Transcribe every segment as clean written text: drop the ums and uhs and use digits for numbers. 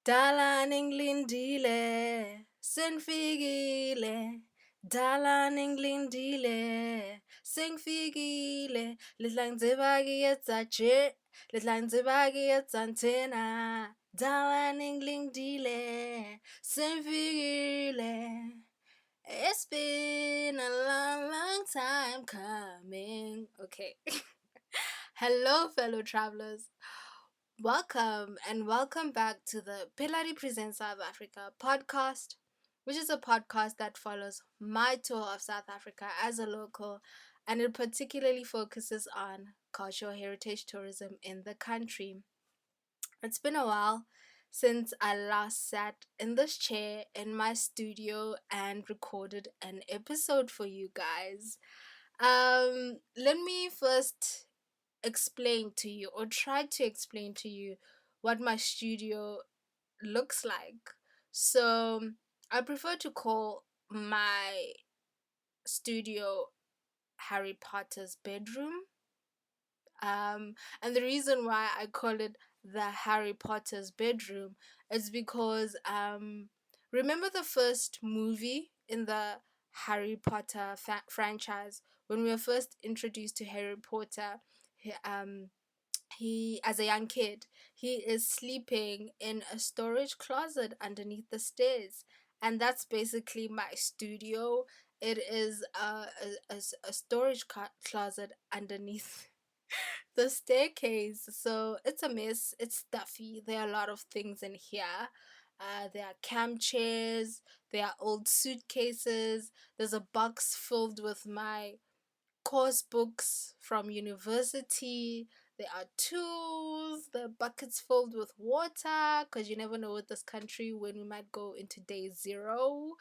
Dala ninglindile, senfikile. Dala ninglindile, senfikile. Litlangzibagi yetsache, litlangzibagi yetzantena. Dala ninglindile, senfikile. It's been a long, long time coming. Okay. Hello, fellow travelers. Welcome and welcome back to the Pilari Presents South Africa podcast, which is a podcast that follows my tour of South Africa as a local, and it particularly focuses on cultural heritage tourism in the country. It's been a while since I last sat in this chair in my studio and recorded an episode for you guys. Let me first explain to you or try to explain to you what my studio looks like. So I prefer to call my studio Harry Potter's bedroom. And the reason why I call it the Harry Potter's bedroom is because remember the first movie in the Harry Potter franchise when we were first introduced to Harry Potter. He, um, he as a young kid he is sleeping in a storage closet underneath the stairs, and that's basically my studio. It is a storage closet underneath the staircase. So it's a mess, it's stuffy, there are a lot of things in here. There are camp chairs, there are old suitcases, there's a box filled with my course books from university. There are tools, the buckets filled with water because you never know with this country when we might go into day zero.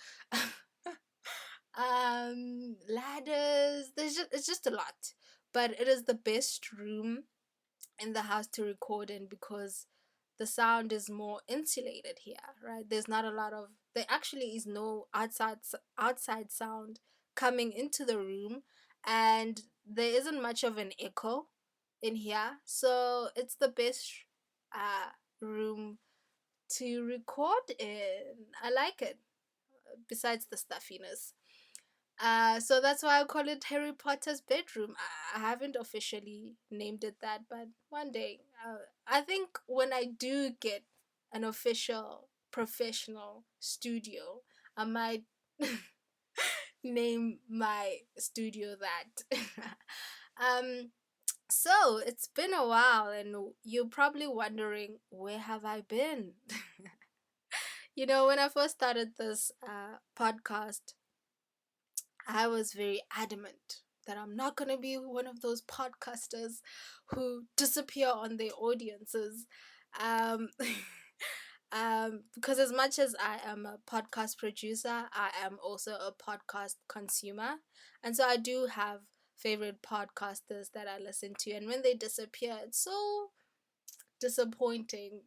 Ladders. It's just a lot, but it is the best room in the house to record in because the sound is more insulated here, right? There's not a lot of there actually is no outside sound coming into the room, and there isn't much of an echo in here, so it's the best room to record in. I like it, besides the stuffiness. So that's why I call it Harry Potter's bedroom. I haven't officially named it that, but one day, I think when I do get an official professional studio, I might name my studio that. um, so it's been a while, and you're probably wondering, where have I been? When I first started this podcast, I was very adamant that I'm not going to be one of those podcasters who disappear on their audiences. Um, because as much as I am a podcast producer, I am also a podcast consumer. And so I do have favorite podcasters that I listen to. And when they disappear, it's so disappointing.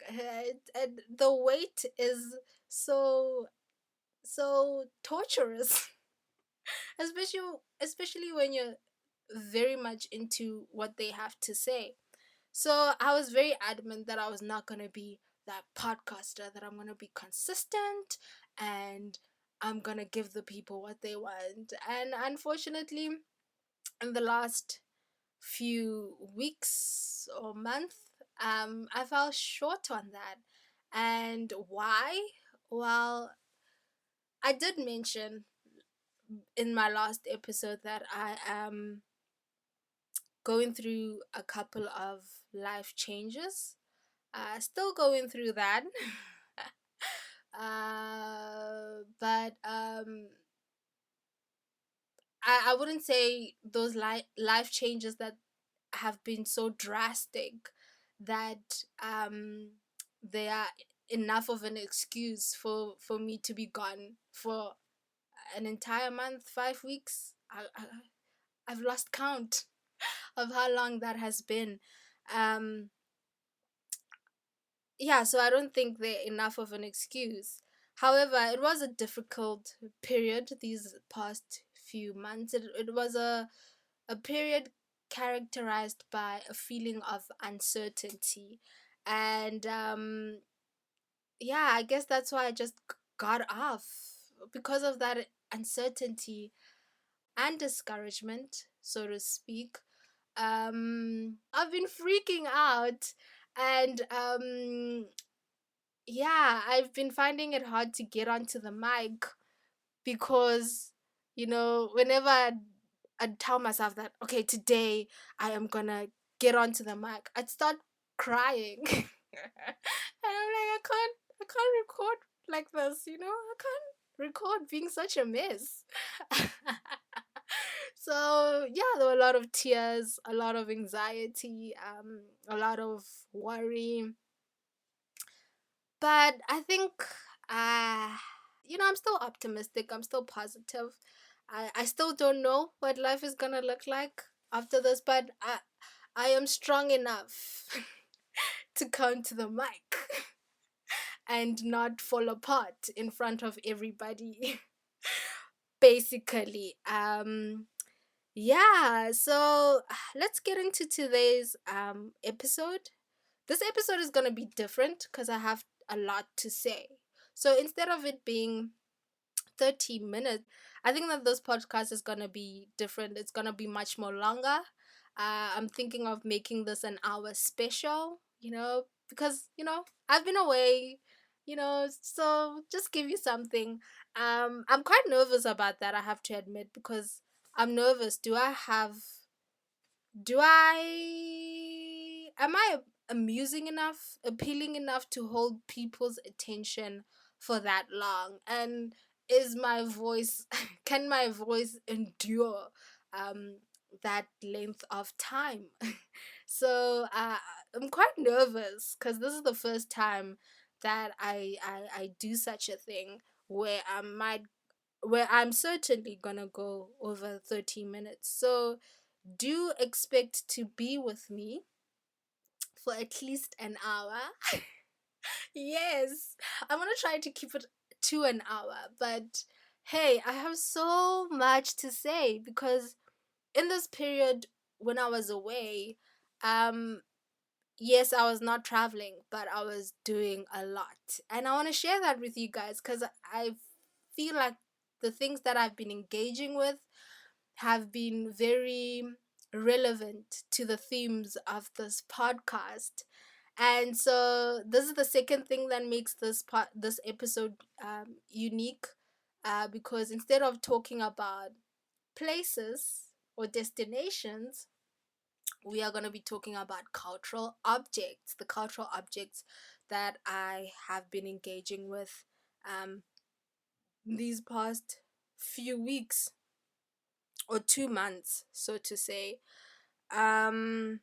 And the wait is so, so torturous. especially especially when you're very much into what they have to say. So I was very adamant that I was not going to be that podcaster, that I'm going to be consistent and I'm going to give the people what they want. And unfortunately, in the last few weeks or month, I fell short on that. And why? Well, I did mention in my last episode that I am going through a couple of life changes. Still going through that. But I wouldn't say those life changes that have been so drastic that they are enough of an excuse for me to be gone for an entire month, 5 weeks. I've lost count of how long that has been. Um, yeah, so I don't think they're enough of an excuse. However, it was a difficult period these past few months. It was a period characterized by a feeling of uncertainty. And yeah, I guess that's why I just got off, because of that uncertainty and discouragement, so to speak. I've been freaking out, and yeah, I've been finding it hard to get onto the mic, because whenever I'd tell myself that, okay, today I am gonna get onto the mic, I'd start crying. And I'm like, I can't record like this, I can't record being such a mess. So yeah, there were a lot of tears, a lot of anxiety, a lot of worry. But I think, uh I'm still optimistic, I'm still positive. I still don't know what life is gonna look like after this, but I am strong enough to come to the mic and not fall apart in front of everybody. Basically. Yeah, so let's get into today's episode. This episode is going to be different because I have a lot to say. So instead of it being 30 minutes, I think that this podcast is going to be different. It's going to be much more longer. I'm thinking of making this an hour special, because, I've been away, so just give you something. I'm quite nervous about that, I have to admit, because I'm nervous. Am I amusing enough, appealing enough to hold people's attention for that long? And is my voice, can my voice endure um that length of time? So I'm quite nervous because this is the first time that I do such a thing where I'm certainly gonna go over 30 minutes. So do expect to be with me for at least an hour. Yes, I'm gonna try to keep it to an hour, but hey, I have so much to say because in this period when I was away, um, yes, I was not traveling, but I was doing a lot, and I want to share that with you guys because I feel like the things that I've been engaging with have been very relevant to the themes of this podcast. And so this is the second thing that makes this episode unique, because instead of talking about places or destinations, we are going to be talking about cultural objects, the cultural objects that I have been engaging with um, these past few weeks or 2 months, so to say. Um,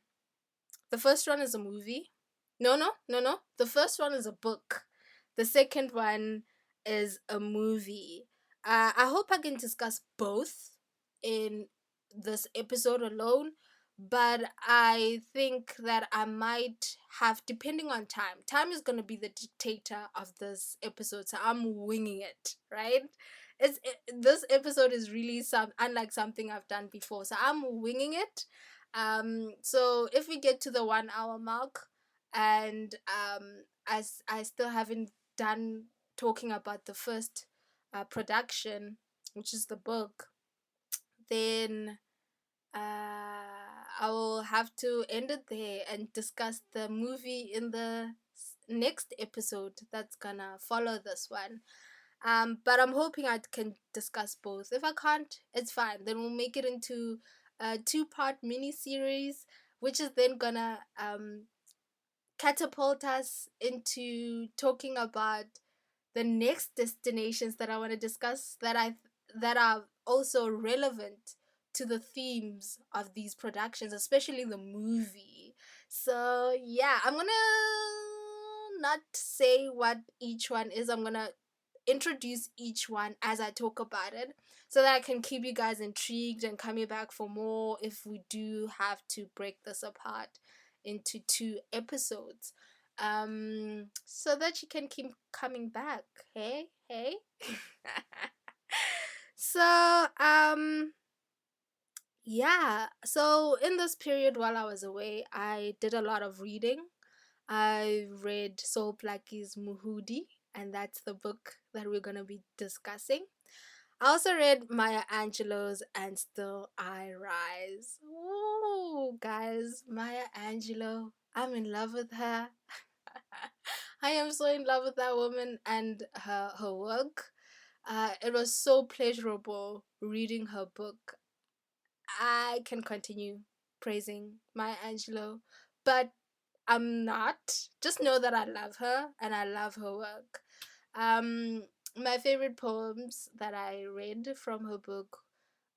the first one is a movie. No, no, no, no. The first one is a book. The second one is a movie. I hope I can discuss both in this episode alone, but I think that I might have, depending on time. Time is going to be the dictator of this episode, so I'm winging it, right? This episode is really unlike something I've done before, so I'm winging it. So if we get to the 1 hour mark, and as I still haven't done talking about the first production, which is the book, then I will have to end it there and discuss the movie in the next episode that's gonna follow this one. But I'm hoping I can discuss both. If I can't, it's fine. Then we'll make it into a two-part mini series, which is then gonna catapult us into talking about the next destinations that I want to discuss that are also relevant to the themes of these productions, especially the movie. So yeah, I'm gonna not say what each one is. I'm gonna introduce each one as I talk about it so that I can keep you guys intrigued and coming back for more if we do have to break this apart into 2 episodes, so that you can keep coming back. Hey. So yeah, so in this period while I was away, I did a lot of reading. I read Soul Plaatje's Mhudi, and that's the book that we're gonna be discussing. I also read Maya Angelou's And Still I Rise. Ooh, guys, Maya Angelou. I'm in love with her. I am so in love with that woman and her work. It was so pleasurable reading her book. I can continue praising Maya Angelou, but I'm not. Just know that I love her and I love her work. Um, my favorite poems that I read from her book,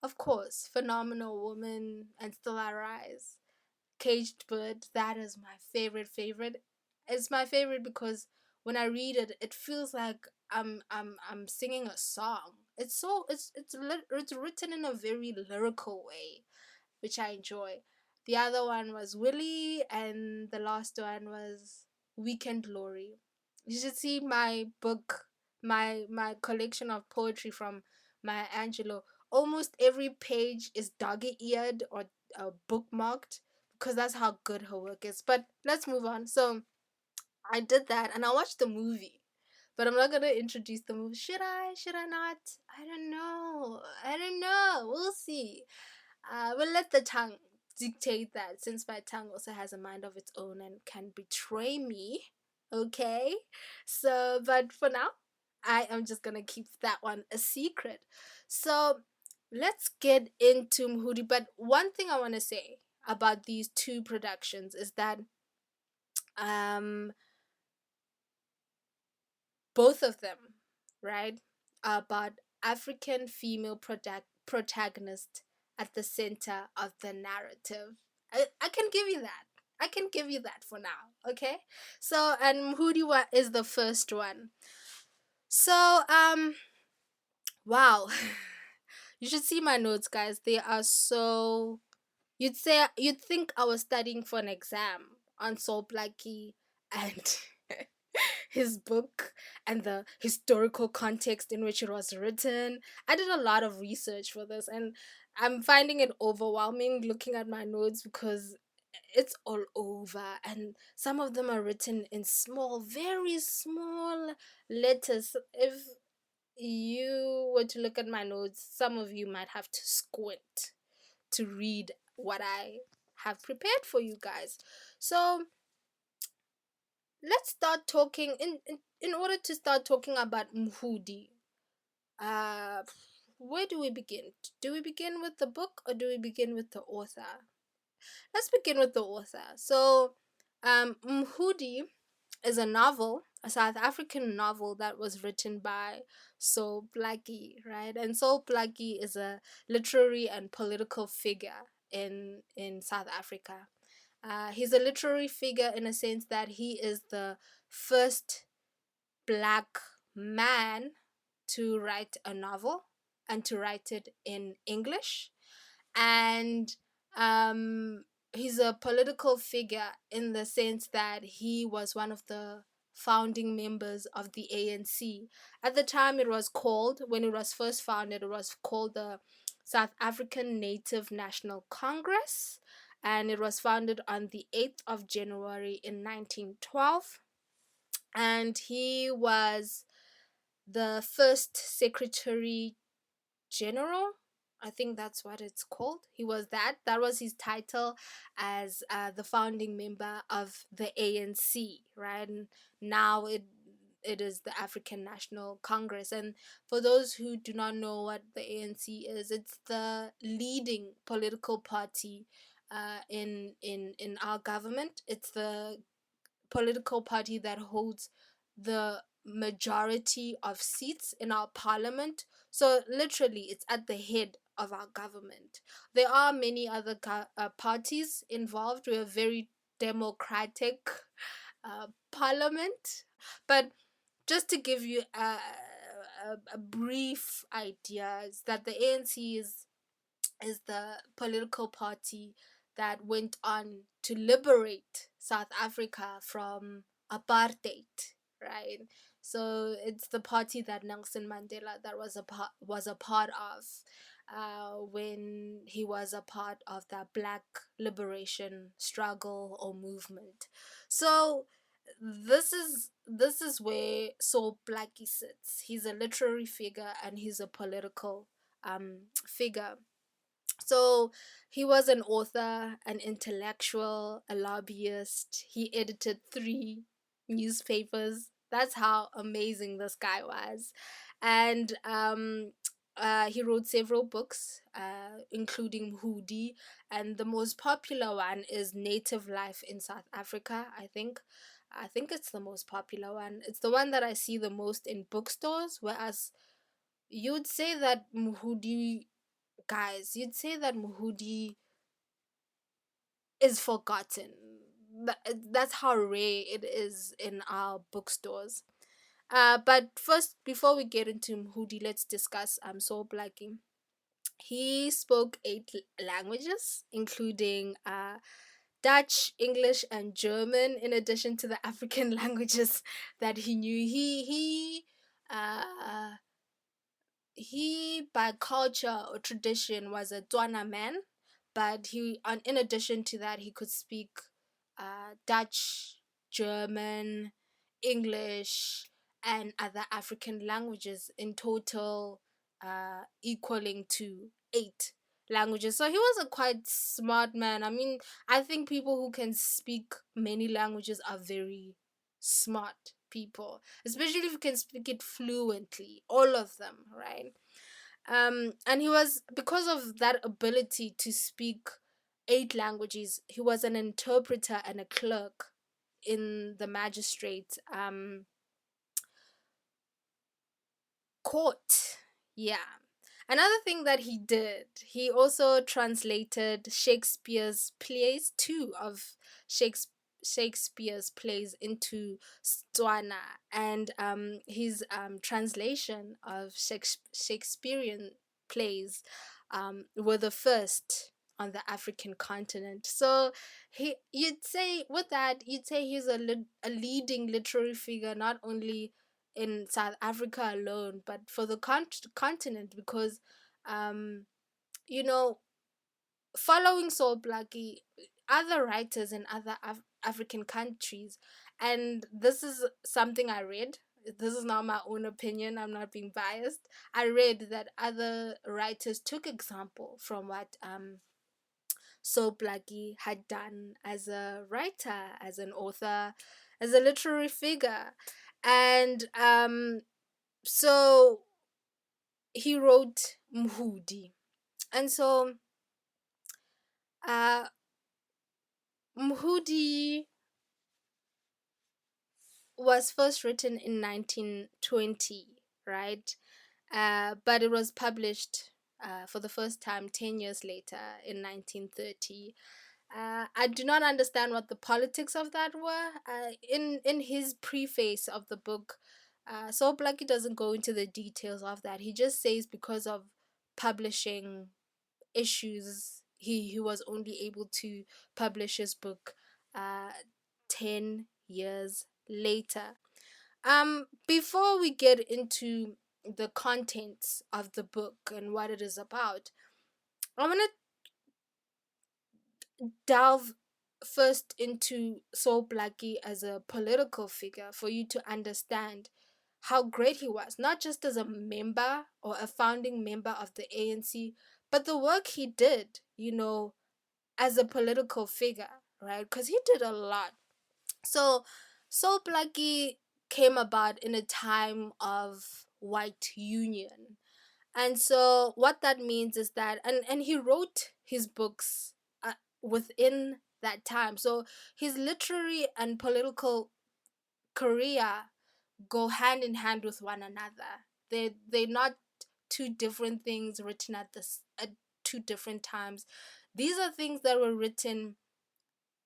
of course, Phenomenal Woman and Still I Rise. Caged Bird, that is my favorite. It's my favorite because when I read it, it feels like I'm singing a song. It's written in a very lyrical way, which I enjoy. The other one was Willie, and the last one was Weekend Glory. You should see my book, my collection of poetry from Maya Angelou. Almost every page is dog-eared or bookmarked because that's how good her work is. But let's move on. So I did that, and I watched the movie. But I'm not gonna introduce the movie. Should I? Should I not? I don't know. I don't know. We'll see. We'll let the tongue dictate that, since my tongue also has a mind of its own and can betray me. Okay? So, but for now, I am just gonna keep that one a secret. So, let's get into Mhudi. But one thing I want to say about these two productions is that um both of them, right, are about African female protagonist at the center of the narrative. I can give you that. I can give you that for now. Okay. So, and Mhudi is the first one. So, wow. You should see my notes, guys. They are so. You'd think I was studying for an exam on Soul Blackie and his book and the historical context in which it was written. I did a lot of research for this, and I'm finding it overwhelming looking at my notes because it's all over, and some of them are written in small, very small letters. If you were to look at my notes, some of you might have to squint to read what I have prepared for you guys. So let's start talking in order to start talking about Mhudi. Uh where do we begin? Do we begin with the book or do we begin with the author? Let's begin with the author. So Mhudi is a novel, a South African novel that was written by Soul Blackie, right? And Soul Blackie is a literary and political figure in South Africa. He's a literary figure in a sense that he is the first black man to write a novel and to write it in English. And um, he's a political figure in the sense that he was one of the founding members of the ANC. At the time, when it was first founded, it was called the South African Native National Congress, and it was founded on the 8th of January in 1912. And he was the first secretary general. I think that's what it's called. He was that. That was his title as the founding member of the ANC, right? And now it is the African National Congress. And for those who do not know what the ANC is, it's the leading political party in our government. It's the political party that holds the majority of seats in our parliament. So literally, it's at the head of our government. There are many other parties involved. We're a very democratic parliament, but just to give you a brief idea, is that the ANC is the political party that went on to liberate South Africa from apartheid, right? So it's the party that Nelson Mandela that was a part of when he was a part of that black liberation struggle or movement. So this is where Saul Blackie sits. He's a literary figure and he's a political figure. So he was an author, an intellectual, a lobbyist. He edited three newspapers. That's how amazing this guy was. And he wrote several books, including Mhudi. And the most popular one is Native Life in South Africa, I think. I think it's the most popular one. It's the one that I see the most in bookstores, whereas you'd say that Mhudi guys, you'd say that Mhudi is forgotten. That's how rare it is in our bookstores. But first, before we get into Mhudi, let's discuss Saul Blackie. He spoke eight languages, including Dutch, English, and German, in addition to the African languages that he knew. Uh, he by culture or tradition was a Tswana man, but in addition to that he could speak Dutch, German, English, and other African languages, in total equaling to eight languages. So he was a quite smart man. I mean, I think people who can speak many languages are very smart people, especially if you can speak it fluently, all of them, right? And he was, because of that ability to speak eight languages, he was an interpreter and a clerk in the magistrate court. Yeah. Another thing that he did, he also translated Shakespeare's plays, two of Shakespeare's plays into Tswana, and his translation of Shakespearean plays were the first on the African continent. So you'd say he's a leading literary figure, not only in South Africa alone, but for the continent, because, um, you know, following Saul Blackie, other writers in other African countries, and this is something I read. This is not my own opinion. I'm not being biased. I read that other writers took example from what Saul Blackie had done as a writer, as an author, as a literary figure, and so he wrote Mhudi. And so uh Mhudi was first written in 1920, right? But it was published for the first time 10 years later in 1930. I do not understand what the politics of that were. In his preface of the book, Saul Blackie doesn't go into the details of that. He just says because of publishing issues, he was only able to publish his book 10 years later. Before we get into the contents of the book and what it is about, I want to delve first into Saul Blackie as a political figure for you to understand how great he was, not just as a member or a founding member of the ANC, but the work he did, as a political figure, right? Because he did a lot. So, Saul Blackie came about in a time of white union. And so what that means is that, and he wrote his books within that time. So his literary and political career go hand in hand with one another. They're not two different things written at two different times. These are things that were written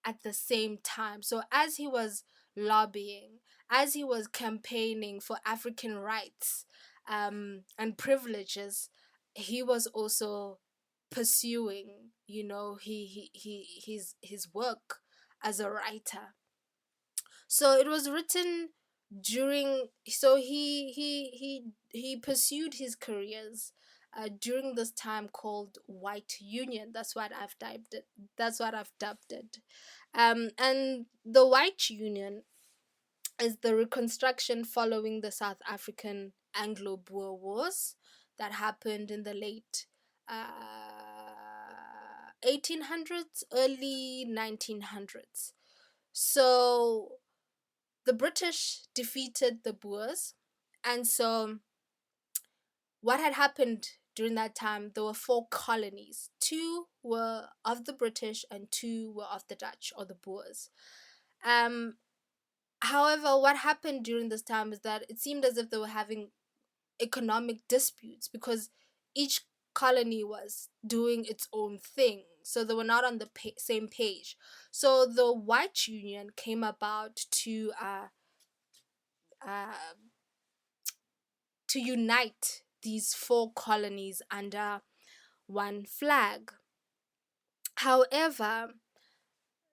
at the same time. So as he was lobbying, as he was campaigning for African rights and privileges, he was also pursuing, his work as a writer. So it was written during. So he pursued his careers during this time called White Union. That's what I've dubbed it. And the White Union is the reconstruction following the South African Anglo-Boer Wars that happened in the late 1800s, early 1900s. So the British defeated the Boers, and so what had happened during that time, there were 4 colonies. 2 were of the British and 2 were of the Dutch or the Boers. Um, However, what happened during this time is that it seemed as if they were having economic disputes because each colony was doing its own thing. So they were not on the same page. So the White Union came about uh, to unite these 4 colonies under one flag. However,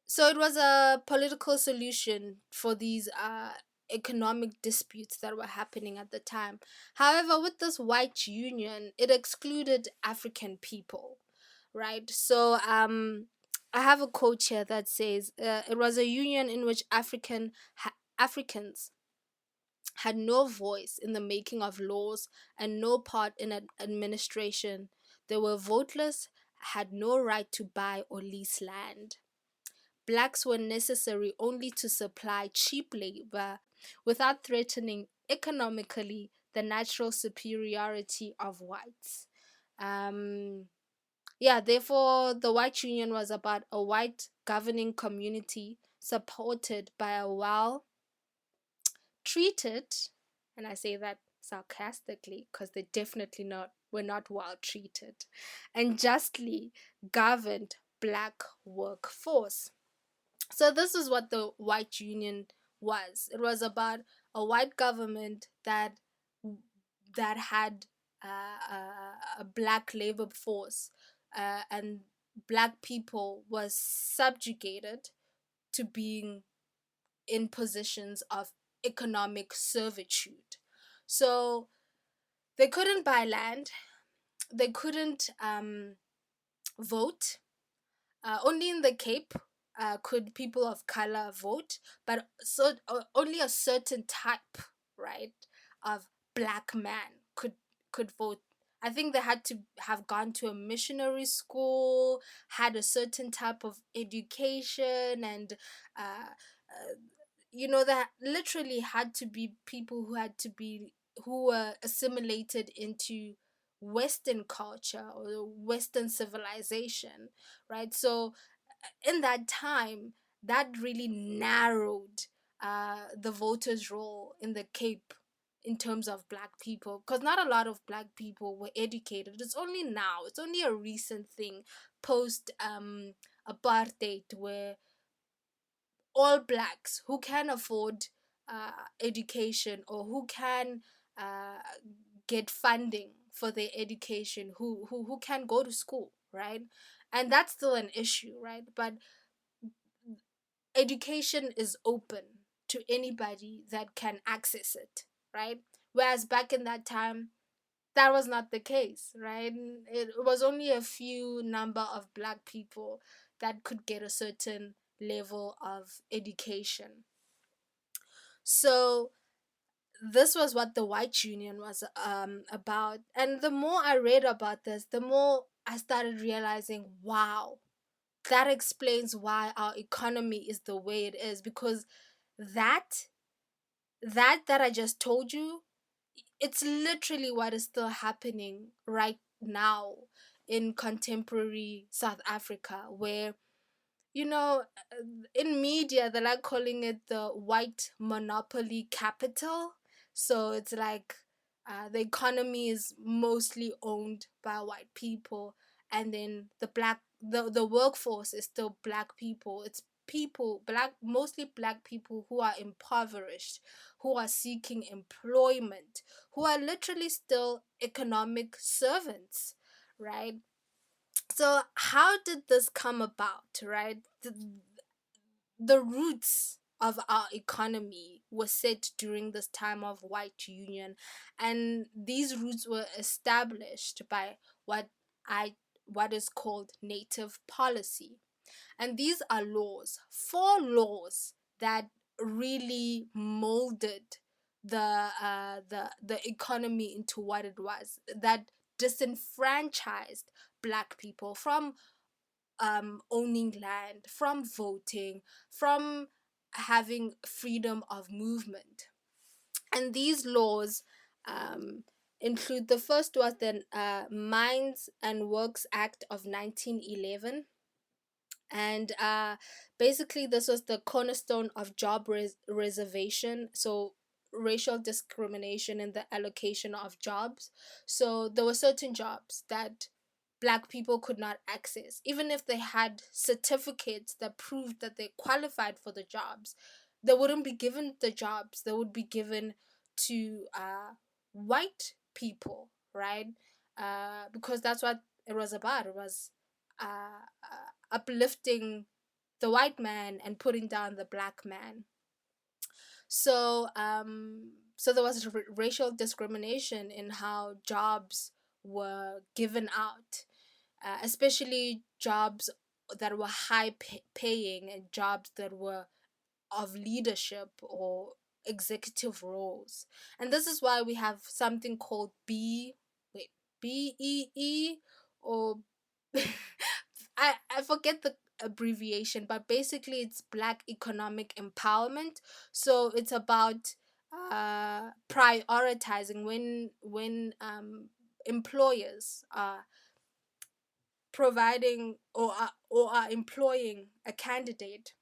so it was a political solution for these economic disputes that were happening at the time. However, with this white union, it excluded African people, right? So I have a quote here that says it was a union in which Africans had no voice in the making of laws and no part in administration. They were voteless, had no right to buy or lease land. Blacks were necessary only to supply cheap labor without threatening economically the natural superiority of whites. Um, Therefore, the White Union was about a white governing community supported by a well treated, and I say that sarcastically because they definitely not were not well treated, and justly governed black workforce. So this is what the White Union was. It was about a white government that had a black labor force, and black people was subjugated to being in positions of economic servitude. So they couldn't buy land, they couldn't vote. Only in the Cape could people of color vote, but only a certain type, right, of black man could vote. I think they had to have gone to a missionary school, had a certain type of education, and that literally had to be people who were assimilated into Western culture or Western civilization, right? So in that time, that really narrowed the voters' role in the Cape in terms of black people, because not a lot of black people were educated. It's only now, it's only a recent thing post apartheid, where all blacks who can afford education or who can uh, get funding for their education, who can go to school, right? And that's still an issue, right? But education is open to anybody that can access it, right? Whereas back in that time, that was not the case, right? It was only a few number of black people that could get a certain level of education. So this was what the White Union was about. And the more I read about this, the more I started realizing, wow, that explains why our economy is the way it is. Because that that I just told you, it's literally what is still happening right now in contemporary South Africa, where you know, in media, they like calling it the white monopoly capital. So it's like the economy is mostly owned by white people, and then the workforce is still black people. It's mostly black people who are impoverished, who are seeking employment, who are literally still economic servants, right? So how did this come about, right? The roots of our economy were set during this time of white union, and these roots were established by I what is called native policy. And these are laws, 4 laws that really molded the economy into what it was, that disenfranchised black people from owning land, from voting, from having freedom of movement. And these laws um, include, the first was the Mines and Works Act of 1911. And basically, this was the cornerstone of job reservation. So, racial discrimination in the allocation of jobs. So, there were certain jobs that black people could not access, even if they had certificates that proved that they qualified for the jobs. They wouldn't be given the jobs, they would be given to white people, right? Because that's what it was about. It was uplifting the white man and putting down the black man. So so there was racial discrimination in how jobs were given out, especially jobs that were high paying and jobs that were of leadership or executive roles. And this is why we have something called BEE, or I forget the abbreviation, but basically it's Black Economic Empowerment. So it's about prioritizing when employers are providing or are employing a candidate.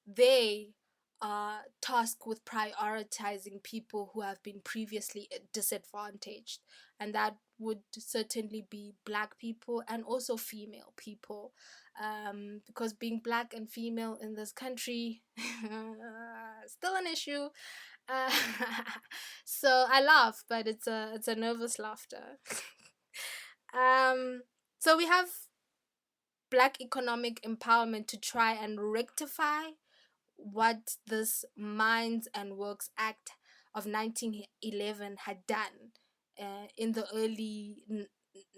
They are tasked with prioritizing people who have been previously disadvantaged, and that would certainly be black people and also female people, because being black and female in this country still an issue. uh, so I laugh, but it's a nervous laughter. So we have Black economic empowerment to try and rectify what this Mines and Works Act of 1911 had done in the early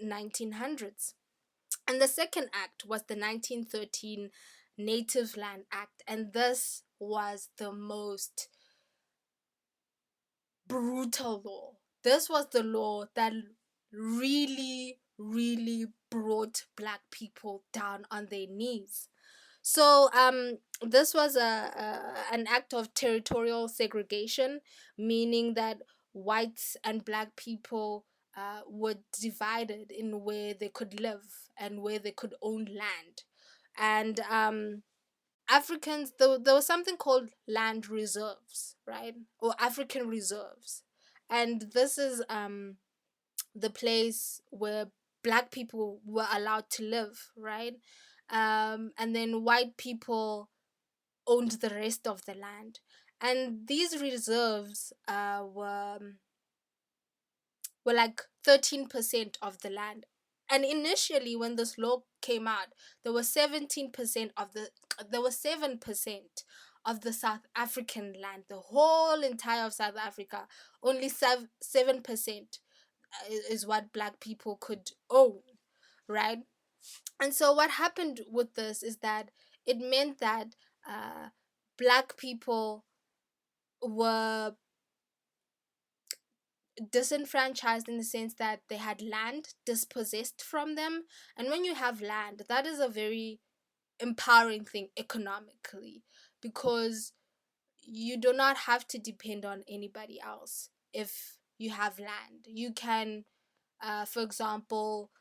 1900s. And the second act was the 1913 Native Land Act, and this was the most brutal law. This was the law that really, really brought black people down on their knees. So this was an act of territorial segregation, meaning that whites and black people were divided in where they could live and where they could own land. And Africans, there was something called land reserves, right? Or African reserves. And this is the place where black people were allowed to live, right? And then white people owned the rest of the land. And these reserves were like 13% of the land. And initially, when this law came out, there was 17% of the there was 7% of the South African land, the whole entire of South Africa. Only 7% is what black people could own, right? And so what happened with this is that it meant that uh, black people were disenfranchised in the sense that they had land dispossessed from them. And when you have land, that is a very empowering thing economically, because you do not have to depend on anybody else. If you have land, you can, for example,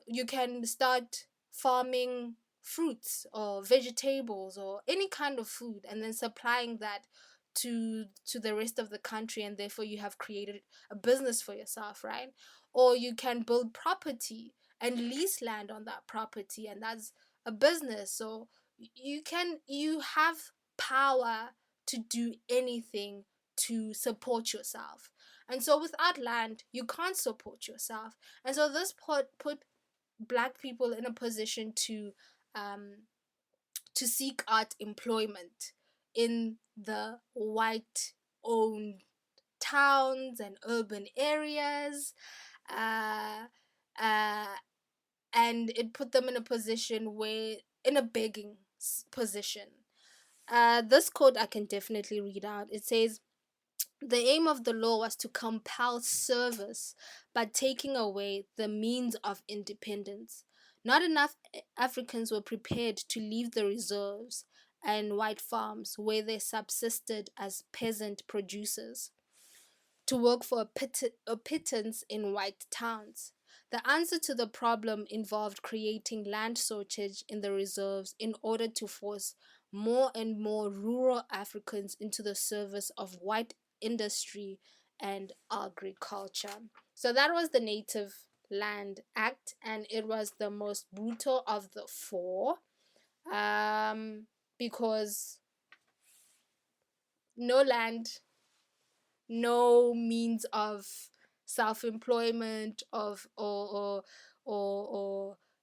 you can start farming fruits or vegetables or any kind of food, and then supplying that to the rest of the country, and therefore you have created a business for yourself, right? Or you can build property and lease land on that property, and that's a business. So you have power to do anything to support yourself. And so without land, you can't support yourself. And so this put black people in a position um, to seek out employment in the white owned towns and urban areas. Uh, uh, and it put them in a position where, in a begging position. This quote I can definitely read out. It says, the aim of the law was to compel service by taking away the means of independence. Not enough Africans were prepared to leave the reserves and white farms where they subsisted as peasant producers to work for a pittance in white towns. The answer to the problem involved creating land shortage in the reserves in order to force more and more rural Africans into the service of white industry and agriculture. So that was the Native Land Act, and it was the most brutal of the four, um, because no land, no means of self-employment of or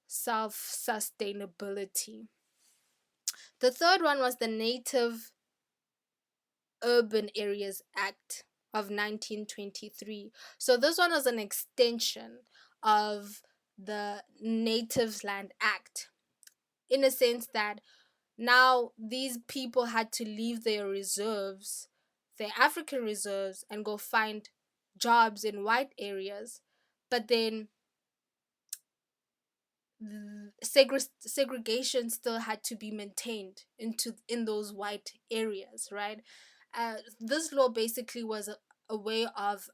self-sustainability. The third one was the Native Urban Areas Act of 1923. So this one was an extension of the Natives Land Act, in a sense that now these people had to leave their reserves, their African reserves, and go find jobs in white areas. But then segregation still had to be maintained in those white areas, right? This law basically was a way of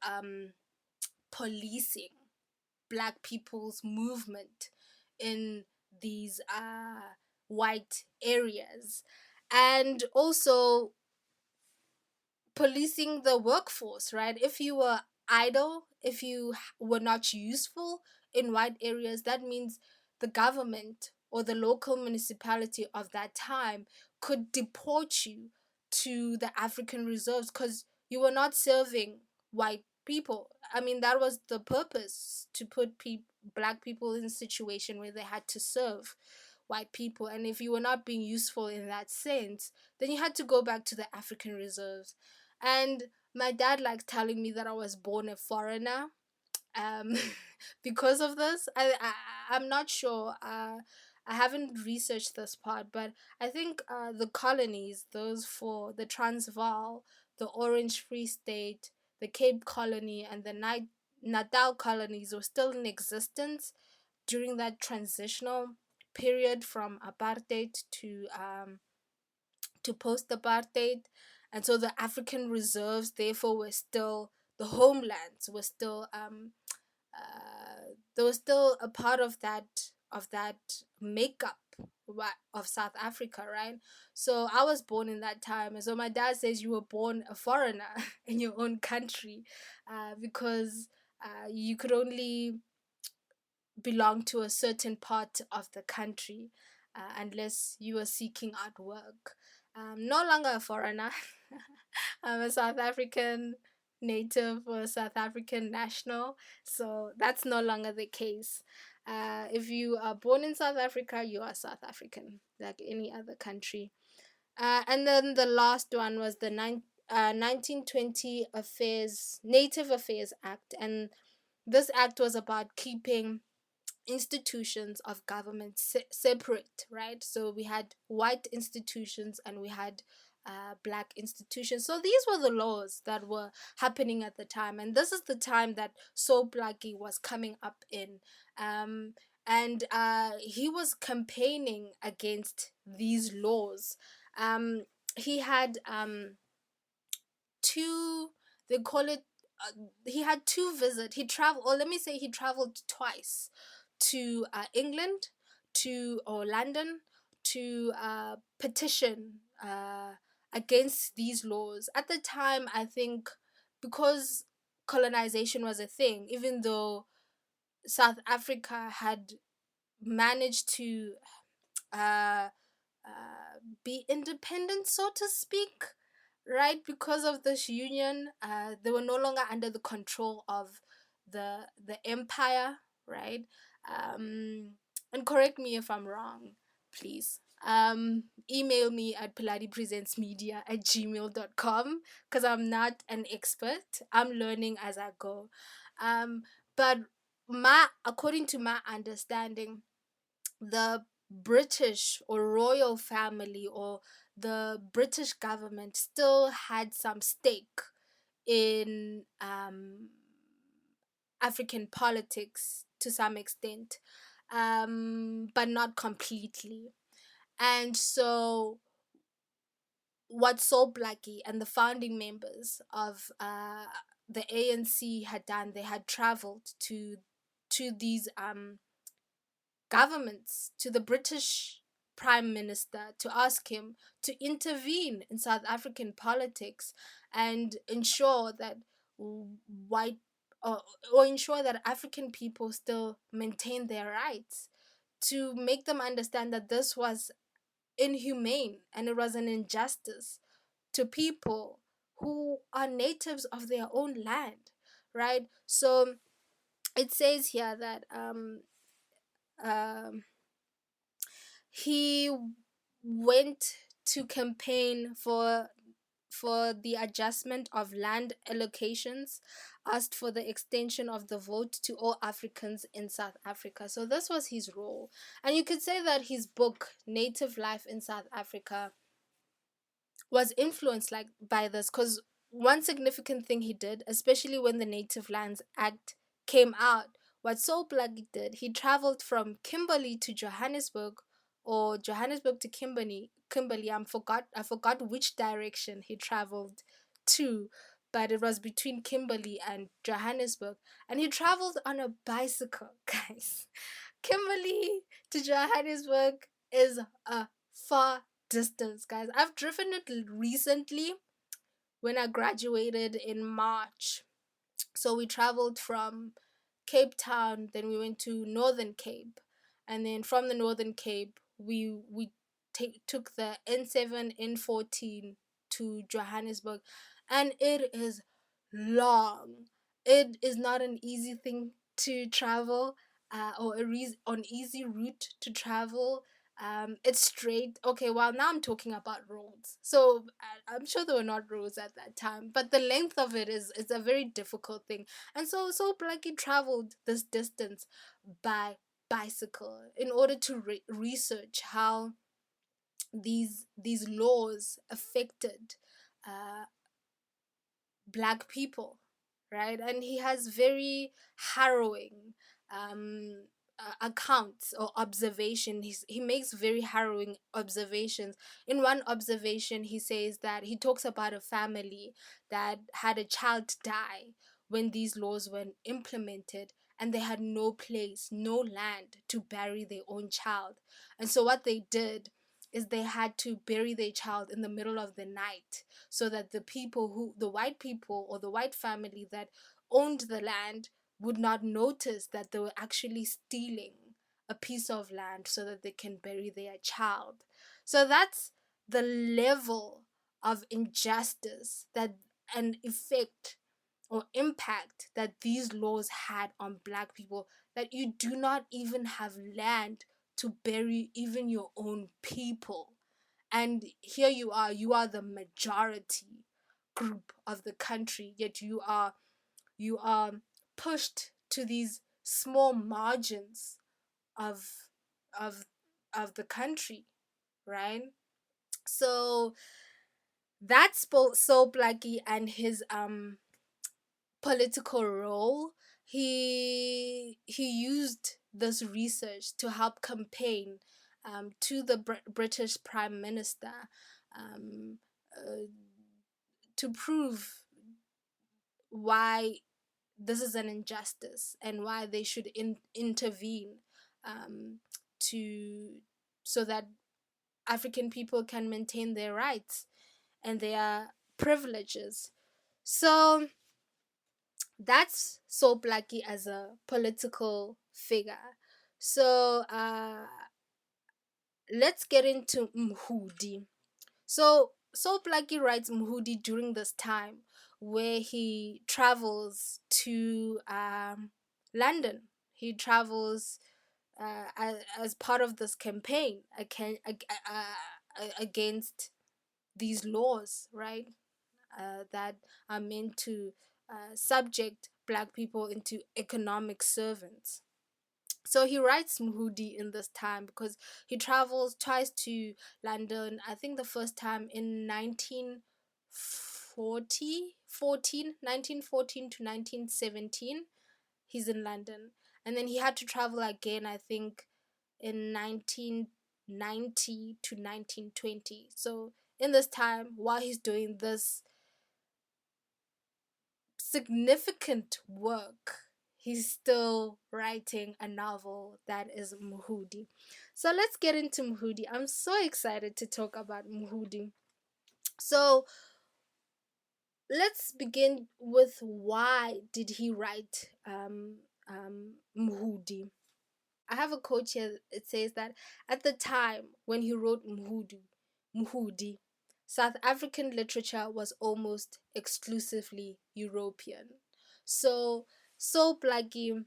policing black people's movement in these white areas, and also policing the workforce, right? If you were idle, if you were not useful in white areas, that means the government or the local municipality of that time could deport you to the African reserves because you were not serving white people. I mean, that was the purpose, to put black people in a situation where they had to serve white people. And if you were not being useful in that sense, then you had to go back to the African reserves. And my dad likes telling me that I was born a foreigner, um because of this. I'm not sure. I haven't researched this part, but I think the colonies, those for the Transvaal, the Orange Free State, the Cape Colony, and the Natal colonies were still in existence during that transitional period from apartheid to post apartheid. And so the African reserves therefore were still, the homelands were still they were still a part of that makeup of South Africa, right? So I was born in that time, and so my dad says you were born a foreigner in your own country, because you could only belong to a certain part of the country, unless you were seeking out work. No longer a foreigner. I'm a South African native or a South African national, so that's no longer the case. If you are born in South Africa, you are South African, like any other country. And then the last one was the 1920 Native Affairs Act, and this act was about keeping institutions of government separate, right? So we had white institutions and we had black institutions. So these were the laws that were happening at the time, and this is the time that So Plaatje was coming up in. Um, and he was campaigning against these laws. Um, he had two, they call it, he had two visits. He traveled, or let me say, he traveled twice to England, to or London, to petition against these laws. At the time, I think because colonization was a thing, even though South Africa had managed to uh, be independent, so to speak, right? Because of this union, they were no longer under the control of the empire, right? Um, and correct me if I'm wrong, please. Email me at paladipresentsmedia@gmail.com, because I'm not an expert. I'm learning as I go. But according to my understanding, the British or royal family, or the British government still had some stake in African politics to some extent, but not completely. And so, what Sol Blackie and the founding members of the ANC had done, they had traveled to these governments, to the British Prime Minister, to ask him to intervene in South African politics and ensure that white or ensure that African people still maintain their rights, to make them understand that this was inhumane and it was an injustice to people who are natives of their own land, right? So it says here that um, he went to campaign for the adjustment of land allocations, asked for the extension of the vote to all Africans in South Africa. So this was his role. And you could say that his book, Native Life in South Africa, was influenced like by this, because one significant thing he did, especially when the Native Lands Act came out, what Sol Blackie did, he traveled from Kimberley to Johannesburg, or Johannesburg to Kimberley. I forgot which direction he traveled to, but it was between Kimberley and Johannesburg, and he traveled on a bicycle, guys. Kimberley to Johannesburg is a far distance, guys. I've driven it recently when I graduated in March. So we traveled from Cape Town, then we went to Northern Cape, and then from the Northern Cape we took the N7 N14 to Johannesburg, and it is long. It is not an easy thing to travel, or an easy route to travel. It's straight. Okay, well, now I'm talking about roads. So I'm sure there were not roads at that time, but the length of it is a very difficult thing. And so Blackie traveled this distance by bicycle in order to research how these laws affected uh, black people, right? And he has very harrowing accounts or observation. He makes very harrowing observations. In one observation, he says that he talks about a family that had a child die when these laws were implemented, and they had no place, no land to bury their own child. And so what they did is they had to bury their child in the middle of the night, so that the white people or the white family that owned the land would not notice that they were actually stealing a piece of land so that they can bury their child. So that's the level of injustice that an effect or impact that these laws had on black people, that you do not even have land to bury even your own people. And here you are the majority group of the country, yet you are pushed to these small margins of of of the country, right? So that's so Blackie and his political role. He used this research to help campaign to the British Prime Minister, um, uh, to prove why this is an injustice and why they should intervene, um, to so that African people can maintain their rights and their privileges. So that's so Blackie as a political figure. So let's get into Mhudi. So Blackie writes Mhudi during this time where he travels to London. He travels as part of this campaign against these laws, right? That are meant to subject black people into economic servants. So he writes Mhudi in this time because he travels twice to London. I think the first time in 1914 to 1917, he's in London. And then he had to travel again, I think, in 1990 to 1920. So in this time, while he's doing this significant work, he's still writing a novel that is Mhudi. So let's get into Mhudi. I'm so excited to talk about Mhudi. So let's begin with why did he write Mhudi? I have a quote here. It says that at the time when he wrote Mhudi, South African literature was almost exclusively European. So, so Plaatje,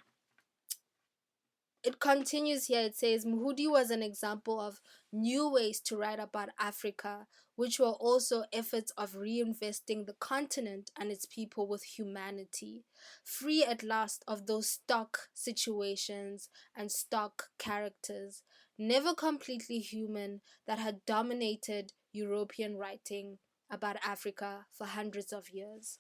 it continues here. It says Mhudi was an example of new ways to write about Africa, which were also efforts of reinvesting the continent and its people with humanity, free at last of those stock situations and stock characters, never completely human, that had dominated European writing about Africa for hundreds of years.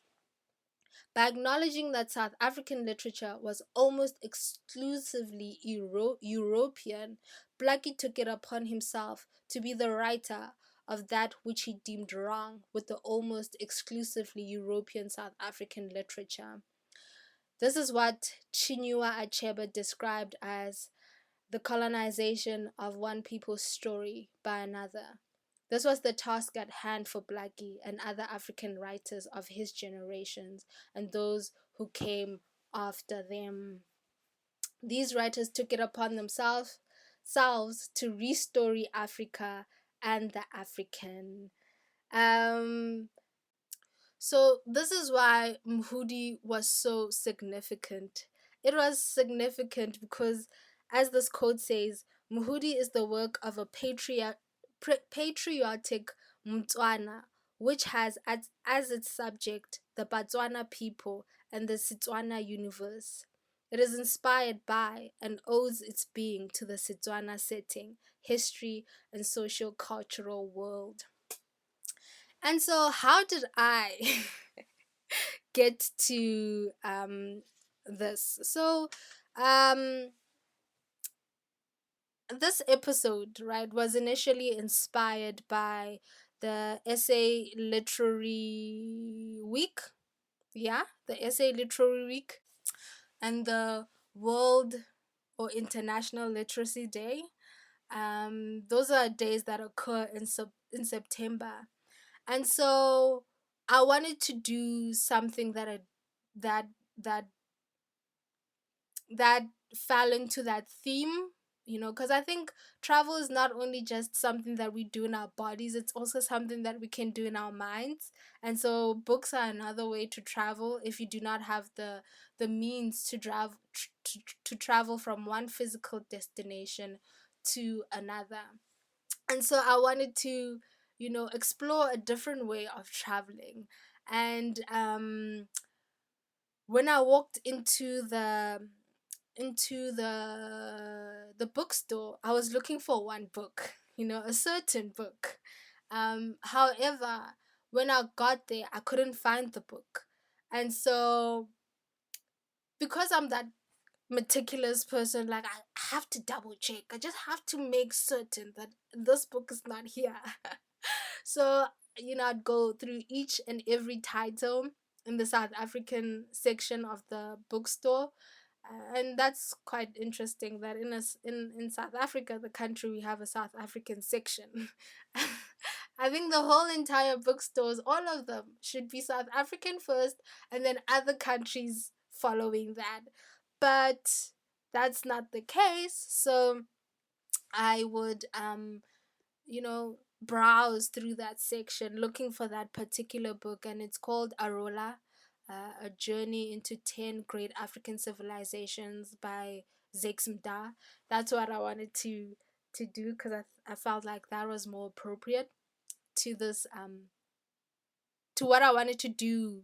By acknowledging that South African literature was almost exclusively European, Plaatje took it upon himself to be the writer of that which he deemed wrong with the almost exclusively European South African literature. This is what Chinua Achebe described as the colonization of one people's story by another. This was the task at hand for Plaatje and other African writers of his generations and those who came after them. These writers took it upon themselves to restory Africa and the African. Um, so this is why Mhudi was so significant. It was significant because, as this quote says, Mhudi is the work of a patriotic Mtswana, which has as its subject the Batswana people and the Setswana universe. It is inspired by and owes its being to the Setswana setting, history, and social cultural world. And so, how did I get to this? So, um, this episode, right, was initially inspired by the Essay Literary Week. Yeah, the Essay Literary Week and the World or International Literacy Day. Those are days that occur in September. And so I wanted to do something that that that fell into that theme, because I think travel is not only just something that we do in our bodies, it's also something that we can do in our minds. And so books are another way to travel if you do not have the means to to travel from one physical destination to another. And so I wanted to, explore a different way of traveling. And when I walked into the bookstore, I was looking for one book, a certain book. However, when I got there, I couldn't find the book. And so, because I'm that meticulous person, like, I have to double check. I just have to make certain that this book is not here. So, I'd go through each and every title in the South African section of the bookstore. And that's quite interesting that in South Africa, the country, we have a South African section. I think the whole entire bookstores, all of them, should be South African first and then other countries following that. But that's not the case. So I would browse through that section looking for that particular book, and it's called Arola, A Journey into 10 Great African Civilizations by Zex Mda. That's what I wanted to do because I felt like that was more appropriate to this to what I wanted to do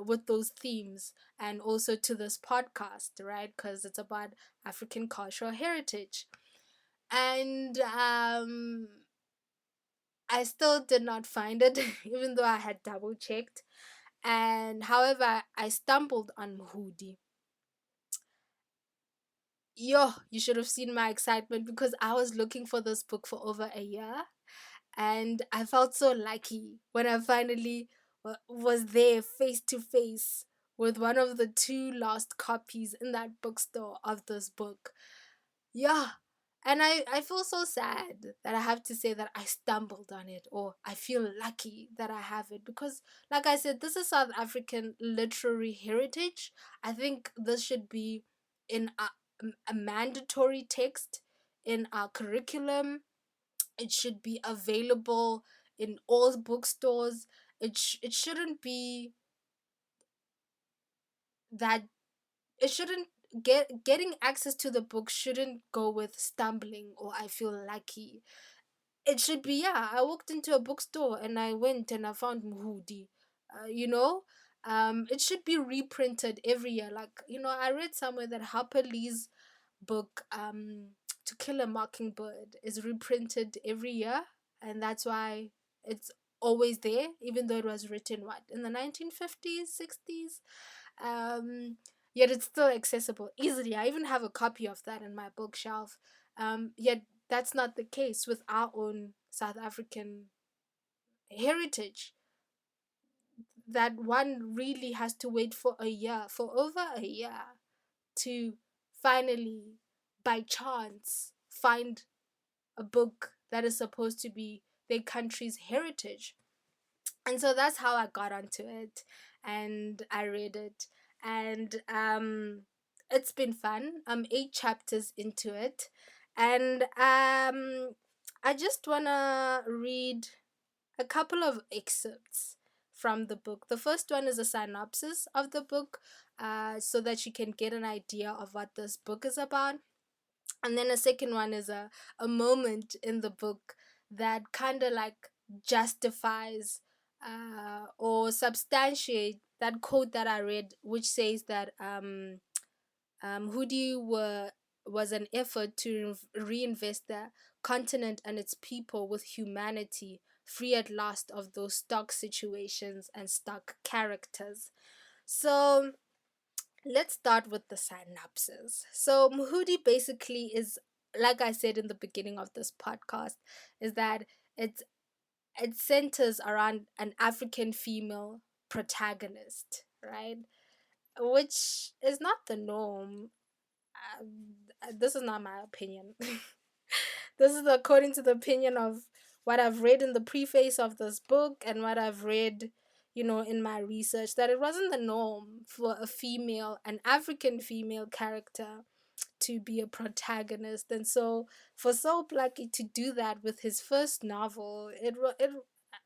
with those themes, and also to this podcast, right? Because it's about African cultural heritage. And I still did not find it, even though I had double checked. And however, I stumbled on Mhudi. Yo, you should have seen my excitement because I was looking for this book for over a year, and I felt so lucky when I finally was there face to face with one of the two lost copies in that bookstore of this book. Yeah. And I feel so sad that I have to say that I stumbled on it, or I feel lucky that I have it, because, like I said, this is South African literary heritage. I think this should be in a mandatory text in our curriculum. It should be available in all bookstores. It shouldn't be that it shouldn't getting access to the book shouldn't go with stumbling or I feel lucky. It should be, yeah, I walked into a bookstore and I went and I found Mhudi. You know, it should be reprinted every year. Like, I read somewhere that Harper Lee's book, To Kill a Mockingbird, is reprinted every year, and that's why it's always there, even though it was written what, in the 1950s, 60s. Yet it's still accessible easily. I even have a copy of that in my bookshelf. Yet that's not the case with our own South African heritage. That one really has to wait for a year, for over a year, to finally, by chance, find a book that is supposed to be their country's heritage. And so that's how I got onto it, and I read it, and it's been fun. I'm 8 chapters into it, and I just wanna read a couple of excerpts from the book. The first one is a synopsis of the book, so that you can get an idea of what this book is about. And then a second one is a moment in the book that kind of like justifies or substantiate that quote that I read, which says that Mhudi was an effort to reinvest the continent and its people with humanity, free at last of those stuck situations and stuck characters. So let's start with the synopsis. So Mhudi basically is, like I said in the beginning of this podcast, is that it's it centers around an African female protagonist, right? Which is not the norm. This is not my opinion. This is according to the opinion of what I've read in the preface of this book and what I've read, in my research, that it wasn't the norm for an African female character to be a protagonist. And so for Soul Lucky to do that with his first novel, it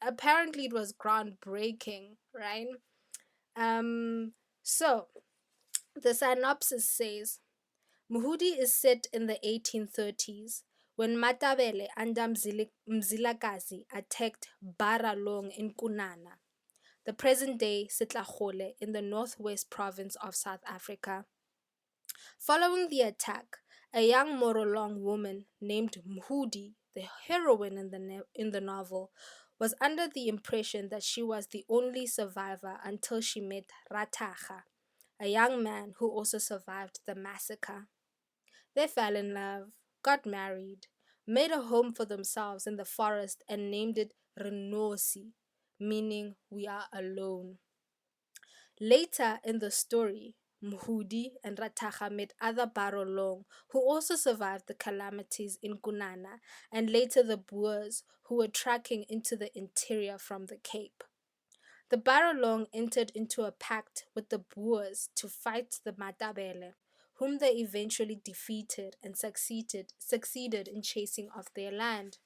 apparently it was groundbreaking, right? So the synopsis says Mhudi is set in the 1830s when Matabele under Mzilikazi attacked Baralong in Kunana, the present-day Sitlagole in the northwest province of South Africa. Following the attack, a young Morolong woman named Mhudi, the heroine in the novel, was under the impression that she was the only survivor until she met Rataga, a young man who also survived the massacre. They fell in love, got married, made a home for themselves in the forest, and named it Renosi, meaning we are alone. Later in the story, Mhudi and Rataga met other Barolong who also survived the calamities in Kunana, and later the Boers who were tracking into the interior from the Cape. The Barolong entered into a pact with the Boers to fight the Matabele, whom they eventually defeated and succeeded in chasing off their land.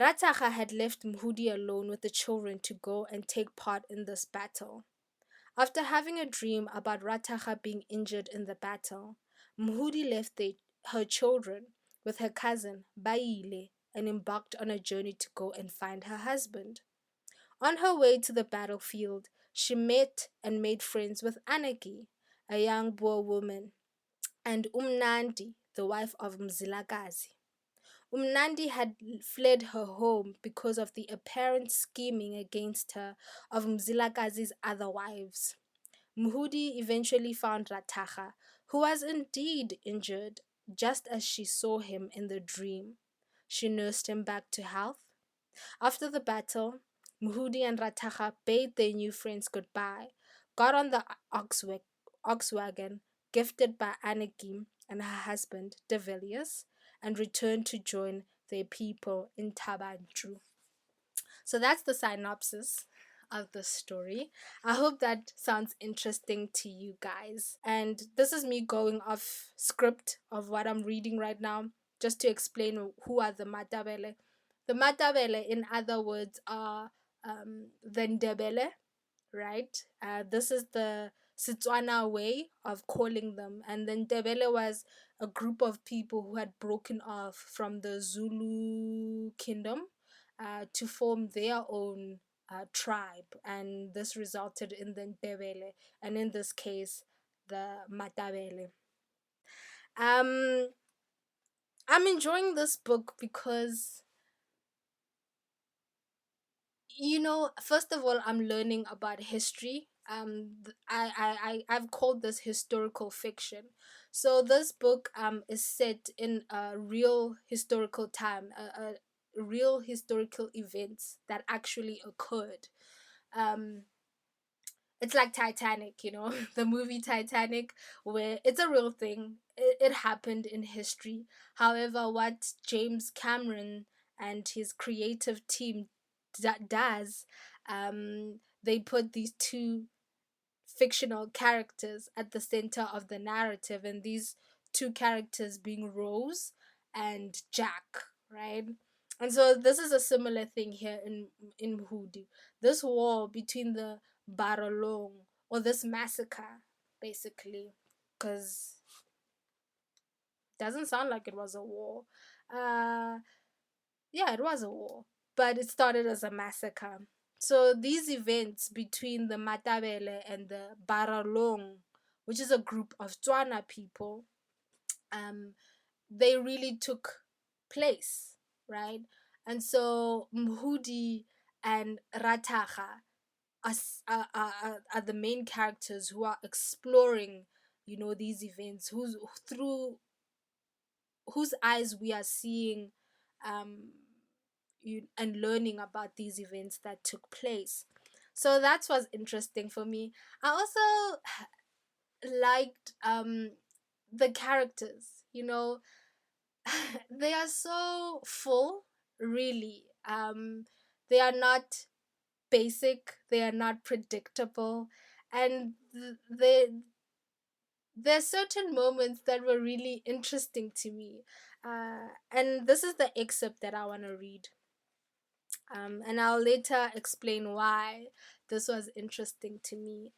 Rataga had left Mhudi alone with the children to go and take part in this battle. After having a dream about Rataga being injured in the battle, Mhudi left her children with her cousin Baile and embarked on a journey to go and find her husband. On her way to the battlefield, she met and made friends with Anaki, a young Boer woman, and Umnandi, the wife of Mzilakazi. Umnandi had fled her home because of the apparent scheming against her of Mzilakazi's other wives. Mhudi eventually found Rataha, who was indeed injured, just as she saw him in the dream. She nursed him back to health. After the battle, Mhudi and Rataha bade their new friends goodbye, got on the ox wagon gifted by Aniki and her husband, Devilius, and returned to join their people in Tabanchu. So that's the synopsis of the story. I hope that sounds interesting to you guys. And this is me going off script of what I'm reading right now, just to explain who are the Matabele. The Matabele, in other words, are the Ndebele, right? This is the Setswana way of calling them. And then Ndebele was a group of people who had broken off from the Zulu kingdom to form their own tribe. And this resulted in the Ndebele, and in this case, the Matabele. I'm enjoying this book because, first of all, I'm learning about history. I've called this historical fiction. So this book is set in a real historical time, a real historical events that actually occurred. Um, it's like Titanic, the movie Titanic, where it's a real thing. It happened in history. However, what James Cameron and his creative team does, they put these two fictional characters at the center of the narrative, and these two characters being Rose and Jack, right? And so this is a similar thing here in Mhudi. This war between the Barolong, or this massacre, basically, because it doesn't sound like it was a war. Uh, yeah, it was a war, but it started as a massacre. So these events between the Matabele and the Barolong, which is a group of Tswana people, um, they really took place, right? And so Mhudi and Rataha are the main characters who are exploring, these events, through whose eyes we are seeing um, and learning about these events that took place. So that was interesting for me. I also liked the characters, they are so full, really. They are not basic, they are not predictable, and there are certain moments that were really interesting to me. And this is the excerpt that I want to read. And I'll later explain why this was interesting to me.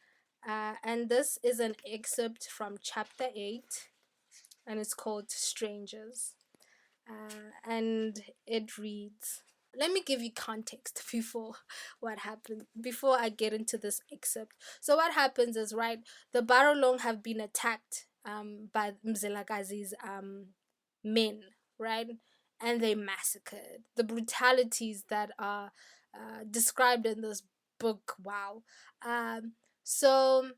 And this is an excerpt from chapter 8, and it's called Strangers. And it reads, let me give you context before I get into this excerpt. So what happens is, right, the Barolong have been attacked by Mzilakazi's men, right, and they massacred. The brutalities that are described in this book, wow. So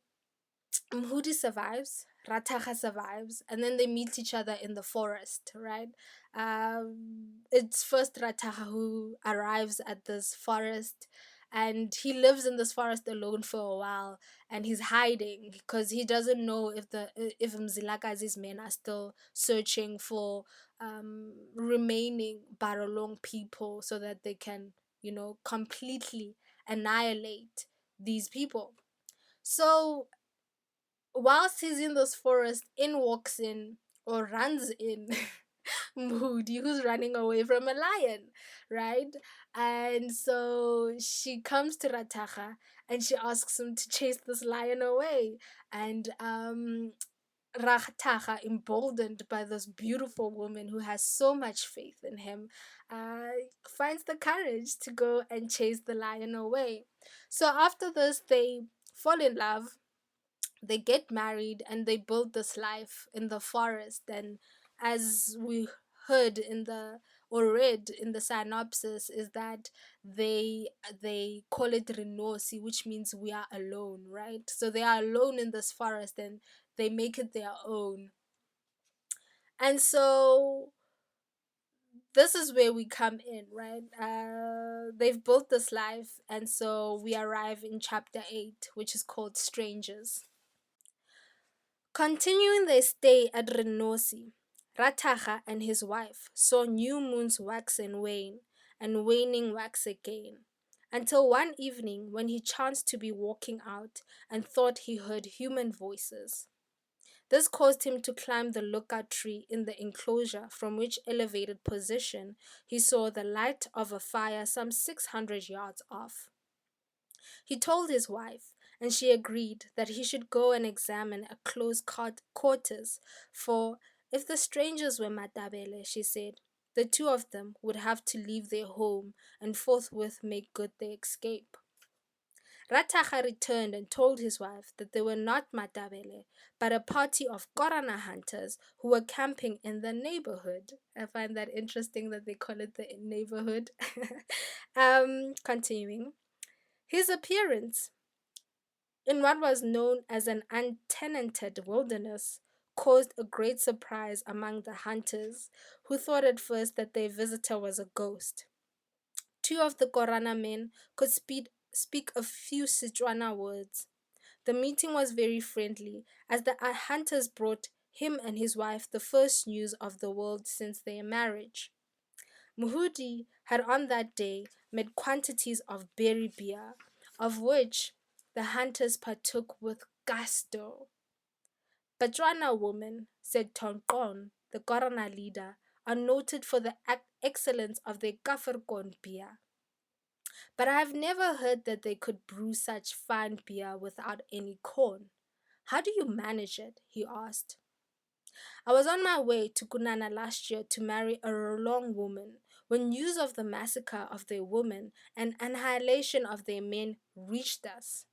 Mhudi survives, Rataha survives, and then they meet each other in the forest, right? It's first Rataha who arrives at this forest, and he lives in this forest alone for a while, and he's hiding because he doesn't know if Mzilakazi's men are still searching for remaining Barolong people so that they can, completely annihilate these people. So whilst he's in this forest, in walks in, or runs in, Mhudi, who's running away from a lion, right? And so she comes to Rataha and she asks him to chase this lion away. And Rataha, emboldened by this beautiful woman who has so much faith in him, uh, finds the courage to go and chase the lion away. So after this, they fall in love, they get married, and they build this life in the forest. And as we heard in the or read in the synopsis, is that they call it Renosi, which means we are alone, right? So they are alone in this forest, and they make it their own. And so this is where we come in, right? They've built this life, and so we arrive in chapter 8, which is called Strangers. Continuing their stay at Renosi, Rataha and his wife saw new moons wax and wane, and waning wax again, until one evening when he chanced to be walking out and thought he heard human voices. This caused him to climb the lookout tree in the enclosure, from which elevated position he saw the light of a fire some 600 yards off. He told his wife, and she agreed that he should go and examine a close quarters, for if the strangers were Matabele, she said, the two of them would have to leave their home and forthwith make good their escape. Rataha returned and told his wife that they were not Matabele, but a party of Korana hunters who were camping in the neighborhood. I find that interesting that they call it the neighborhood. Continuing. His appearance in what was known as an untenanted wilderness caused a great surprise among the hunters, who thought at first that their visitor was a ghost. Two of the Korana men could speak a few Setswana words. The meeting was very friendly, as the hunters brought him and his wife the first news of the world since their marriage. Mhudi had on that day made quantities of berry beer, of which the hunters partook with gusto. Batswana women, said Tonqon, the Korana leader, are noted for the excellence of their Kafirkon beer. But I have never heard that they could brew such fine beer without any corn. How do you manage it? He asked. I was on my way to Kunana last year to marry a Rolong woman when news of the massacre of their women and annihilation of their men reached us.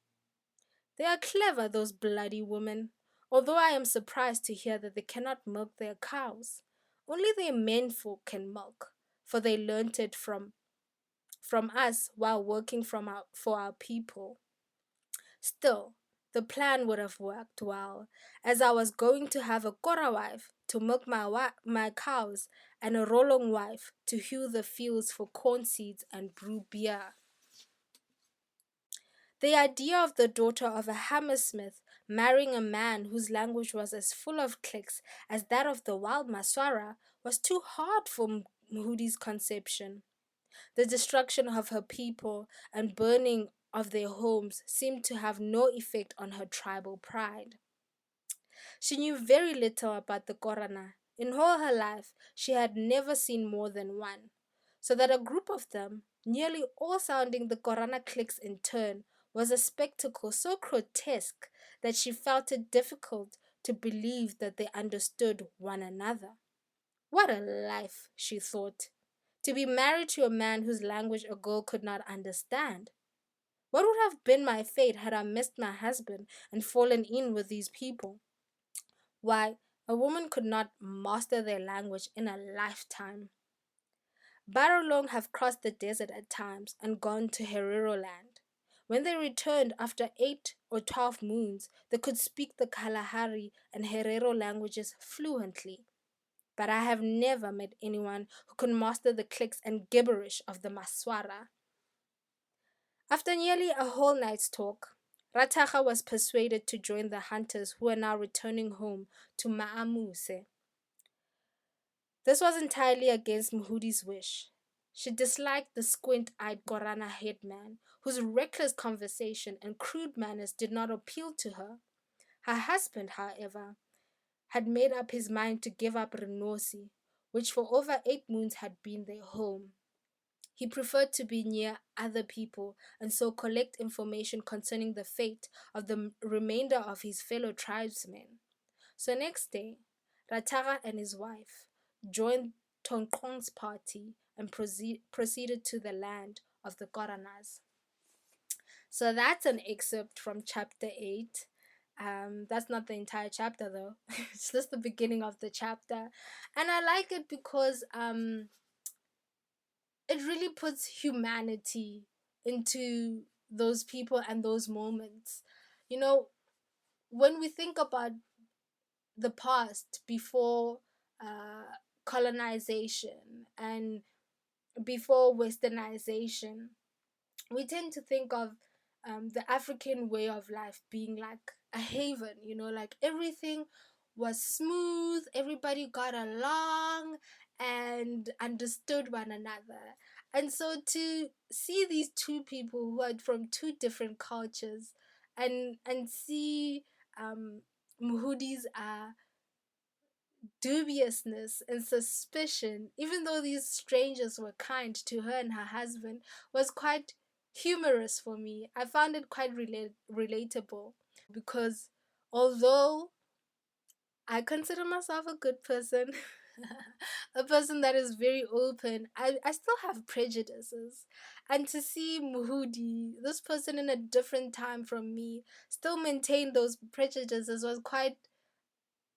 They are clever, those bloody women, although I am surprised to hear that they cannot milk their cows. Only their menfolk can milk, for they learnt it from us while working for our people. Still, the plan would have worked well, as I was going to have a Kora wife to milk my cows and a Rolong wife to hew the fields for corn seeds and brew beer. The idea of the daughter of a hammersmith marrying a man whose language was as full of clicks as that of the wild Maswara was too hard for Mhudi's conception. The destruction of her people and burning of their homes seemed to have no effect on her tribal pride. She knew very little about the Korana. In all her life, she had never seen more than one, so that a group of them, nearly all sounding the Korana cliques in turn, was a spectacle so grotesque that she felt it difficult to believe that they understood one another. What a life, she thought, to be married to a man whose language a girl could not understand. What would have been my fate had I missed my husband and fallen in with these people? Why, a woman could not master their language in a lifetime. Barolong have crossed the desert at times and gone to Herero land. When they returned after 8 or 12 moons, they could speak the Kalahari and Herero languages fluently. But I have never met anyone who could master the clicks and gibberish of the Maswara. After nearly a whole night's talk, Rataha was persuaded to join the hunters who were now returning home to Maamuse. This was entirely against Mhudi's wish. She disliked the squint-eyed Korana headman, whose reckless conversation and crude manners did not appeal to her. Her husband, however, had made up his mind to give up Renosi, which for over 8 moons had been their home. He preferred to be near other people and so collect information concerning the fate of the remainder of his fellow tribesmen. So next day, Ratara and his wife joined Tonqong's party and proceeded to the land of the Koranas. So that's an excerpt from chapter 8. That's not the entire chapter though. It's just the beginning of the chapter. And I like it because it really puts humanity into those people and those moments. You know, when we think about the past before colonization and before westernization, we tend to think of the African way of life being like a haven, you know, like everything was smooth, everybody got along and understood one another. And so to see these two people who are from two different cultures and see Mhudi's dubiousness and suspicion, even though these strangers were kind to her and her husband, was quite humorous for me. I found it quite relatable because although I consider myself a good person, a person that is very open, I still have prejudices. And to see Mhudi, this person in a different time from me, still maintain those prejudices was quite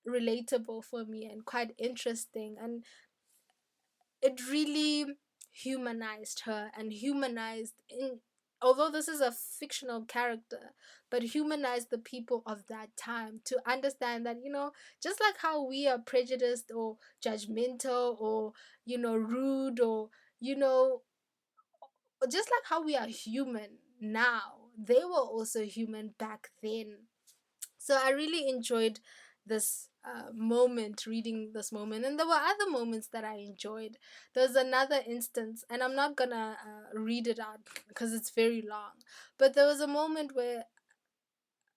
relatable for me and quite interesting, and it really humanized her and humanized in, although this is a fictional character, but humanized the people of that time to understand that, you know, just like how we are prejudiced or judgmental or, you know, rude or, you know, just like how we are human now, they were also human back then. So I really enjoyed this moment, reading this moment, and there were other moments that I enjoyed. There's another instance, and I'm not gonna read it out because it's very long, but there was a moment where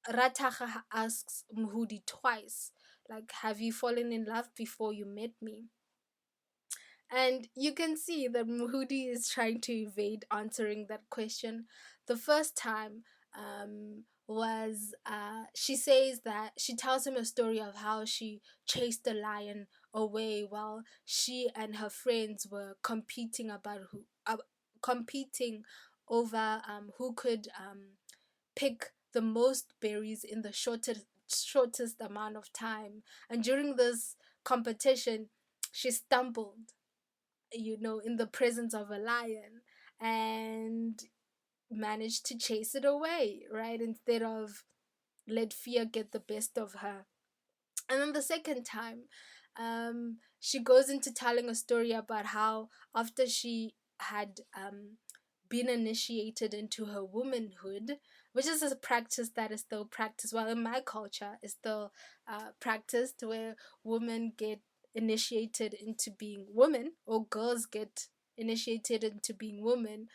Rataha asks Mhudi twice, like, have you fallen in love before you met me? And you can see that Mhudi is trying to evade answering that question. The first time was she says that she tells him a story of how she chased the lion away while she and her friends were competing about competing over who could pick the most berries in the shortest amount of time. And during this competition, she stumbled, you know, in the presence of a lion and managed to chase it away, right? Instead of let fear get the best of her. And then the second time, she goes into telling a story about how after she had been initiated into her womanhood, which is a practice that is still practiced, well, in my culture is still practiced, where women get initiated into being women, or girls get initiated into being women,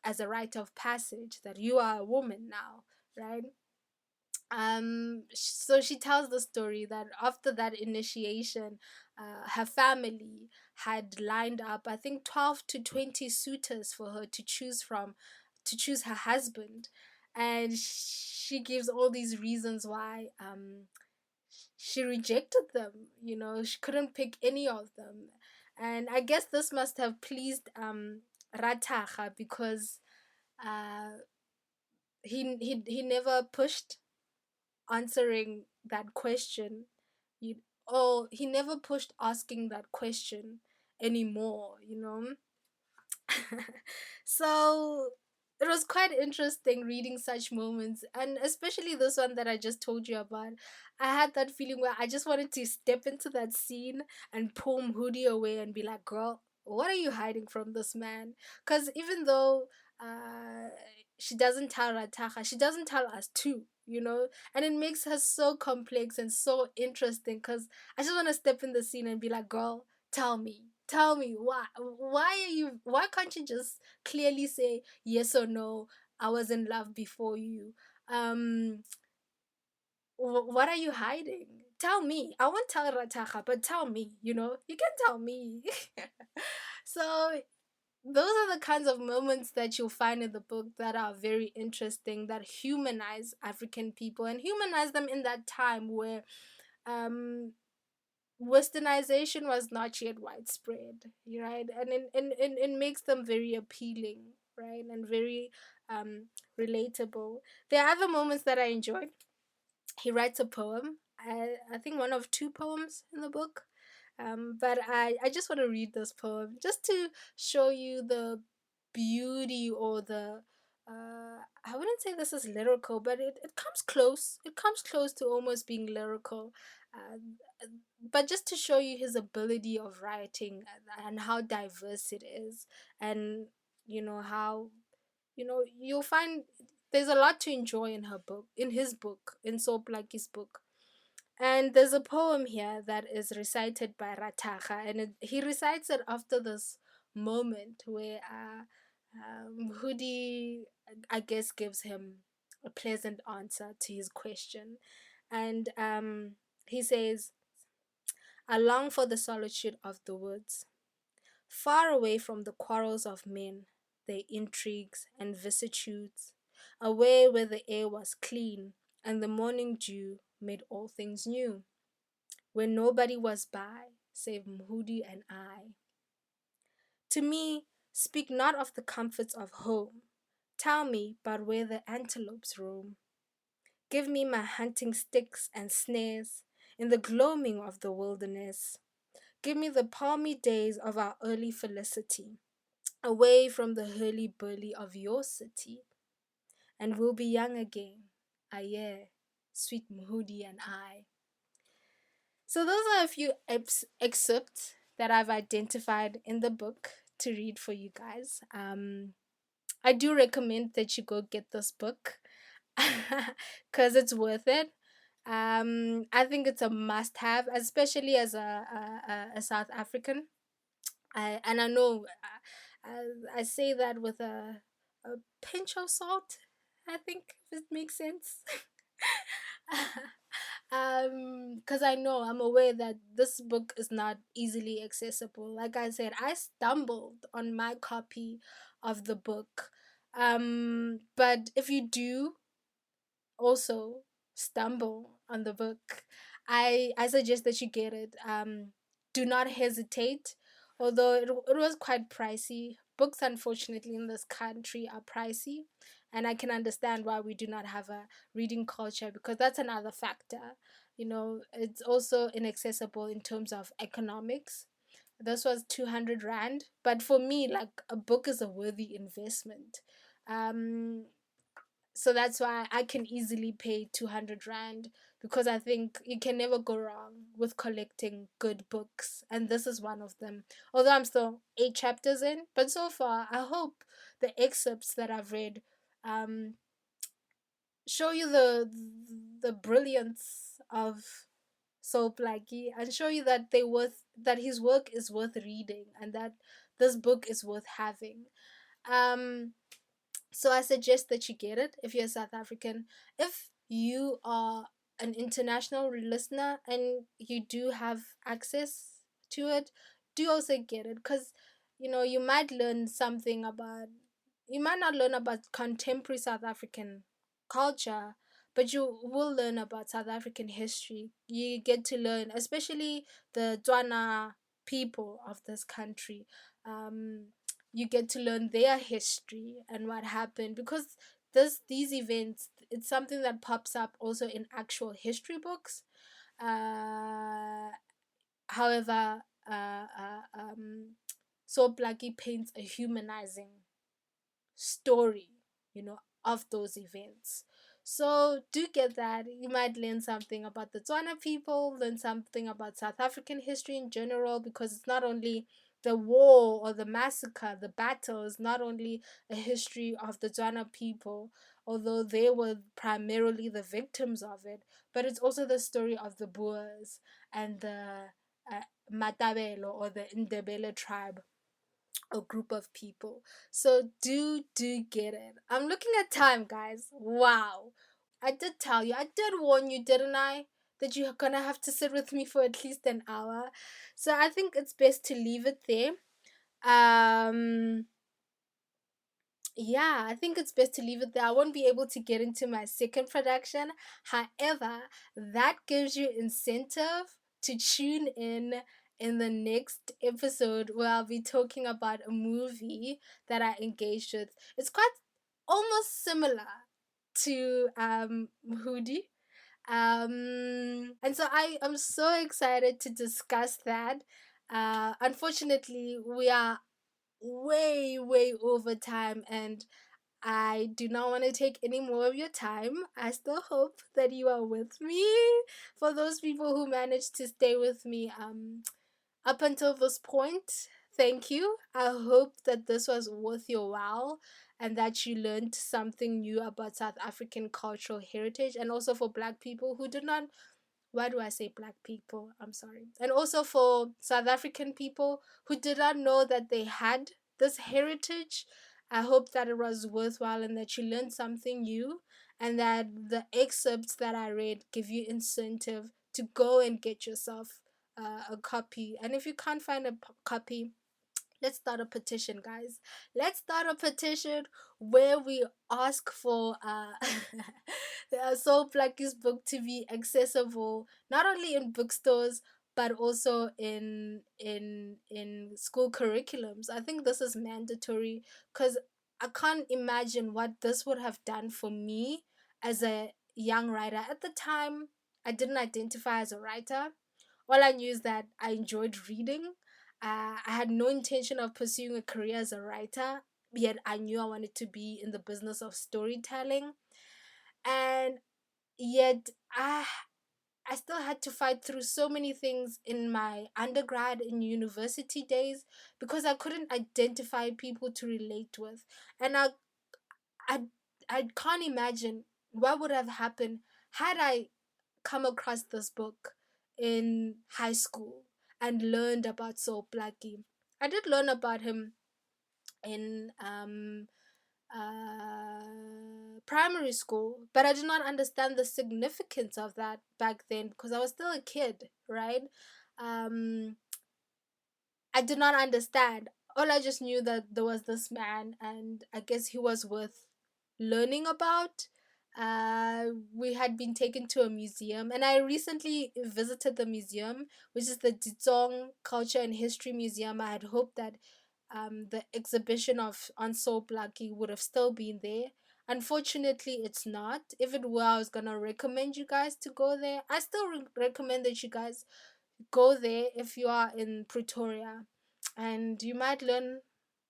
as a rite of passage that you are a woman now, right? So she tells the story that after that initiation, her family had lined up, I think, 12 to 20 suitors for her to choose from, to choose her husband. And she gives all these reasons why she rejected them. You know, she couldn't pick any of them. And I guess this must have pleased Rataha because uh, he never pushed answering that question. You, oh, he never pushed asking that question anymore, you know. So it was quite interesting reading such moments, and especially this one that I just told you about. I had that feeling where I just wanted to step into that scene and pull Mhudi away and be like, girl, what are you hiding from this man? Because even though she doesn't tell Rataha, she doesn't tell us too, you know, and it makes her so complex and so interesting because I just want to step in the scene and be like, girl, tell me why can't you just clearly say yes or no, I was in love before you? What are you hiding? Tell me. I won't tell Rataha, but tell me, you know, you can tell me. So those are the kinds of moments that you'll find in the book that are very interesting, that humanize African people and humanize them in that time where um, westernization was not yet widespread, right? And it makes them very appealing, right? And very um, relatable. There are other moments that I enjoyed. He writes a poem. I think one of two poems in the book. But I just want to read this poem just to show you the beauty or the I wouldn't say this is lyrical, but it comes close. It comes close to almost being lyrical. Uh, but just to show you his ability of writing and how diverse it is, and how you'll find there's a lot to enjoy in her book, in his book, in Soplaki's book. And there's a poem here that is recited by Rataha, and he recites it after this moment where Mhudi, I guess, gives him a pleasant answer to his question. And he says, I long for the solitude of the woods, far away from the quarrels of men, their intrigues and vicissitudes, away where the air was clean and the morning dew made all things new, where nobody was by save Mhudi and I. To me, speak not of the comforts of home. Tell me but where the antelopes roam. Give me my hunting sticks and snares in the gloaming of the wilderness. Give me the palmy days of our early felicity, away from the hurly-burly of your city, and we'll be young again. Aye, sweet Mhudi and I. So those are a few excerpts that I've identified in the book to read for you guys. I do recommend that you go get this book because it's worth it. I think it's a must-have, especially as a South African. And I know I say that with a pinch of salt. I think if it makes sense. Because I know I'm aware that this book is not easily accessible. Like I said, I stumbled on my copy of the book. But if you do also stumble on the book, I suggest that you get it. Do not hesitate, although it was quite pricey. Books, unfortunately, in this country are pricey, and I can understand why we do not have a reading culture, because that's another factor. It's also inaccessible in terms of economics. This was 200 rand, but for me, like, a book is a worthy investment. Um, so that's why I can easily pay 200 rand, because I think you can never go wrong with collecting good books, and this is one of them. Although I'm still 8 chapters in, but so far I hope the excerpts that I've read um show you the brilliance of Soulpluggy, and show you that his work is worth reading, and that this book is worth having. um so I suggest that you get it if you're South African. If you are an international listener and you do have access to it, do also get it, because you might learn something about. You might not learn about contemporary South African culture, but you will learn about South African history. You get to learn, especially the Tswana people of this country. Um, you get to learn their history and what happened, because these events, it's something that pops up also in actual history books. Uh however uh, uh um so Blackie paints a humanizing story, of those events. So do get that. You might learn something about the Tswana people, learn something about South African history in general, because it's not only the war or the massacre, the battle is not only a history of the Tswana people, although they were primarily the victims of it, but it's also the story of the Boers and the uh, Matabelo, or the Ndebele tribe, a group of people. So do get it. I'm looking at time, guys. Wow. I did tell you. I did warn you, didn't I? That you're gonna have to sit with me for at least an hour. So I think it's best to leave it there. Um yeah, I think it's best to leave it there. I won't be able to get into my second production. However, that gives you incentive to tune in the next episode where I'll be talking about a movie that I engaged with. It's quite almost similar to Mhudi. And so I am so excited to discuss that. Unfortunately, we are way over time, and I do not want to take any more of your time. I still hope that you are with me. For those people who managed to stay with me up until this point, thank you. I hope that this was worth your while and that you learned something new about South African cultural heritage, and also for black people who did not, why do I say black people? I'm sorry. And also for South African people who did not know that they had this heritage. I hope that it was worthwhile and that you learned something new, and that the excerpts that I read give you incentive to go and get yourself a copy. And if you can't find a copy, let's start a petition, guys. Let's start a petition where we ask for Soul Plucky's book to be accessible not only in bookstores but also in school curriculums. I think this is mandatory because I can't imagine what this would have done for me as a young writer. At the time, I didn't identify as a writer. All I knew is that I enjoyed reading. I had no intention of pursuing a career as a writer, yet I knew I wanted to be in the business of storytelling. And yet, I still had to fight through so many things in my undergrad and university days because I couldn't identify people to relate with. And I, I can't imagine what would have happened had I come across this book in high school and learned about Soul Blackie. I did learn about him in primary school, but I did not understand the significance of that back then because I was still a kid, right? Um, I did not understand. All I just knew that there was this man, and I guess he was worth learning about. We had been taken to a museum, and I recently visited the museum, which is the Ditsong Culture and History Museum. I had hoped that the exhibition of on Soul Blackie would have still been there. Unfortunately, it's not. If it were, I was gonna recommend you guys to go there. I still recommend that you guys go there if you are in Pretoria, and you might learn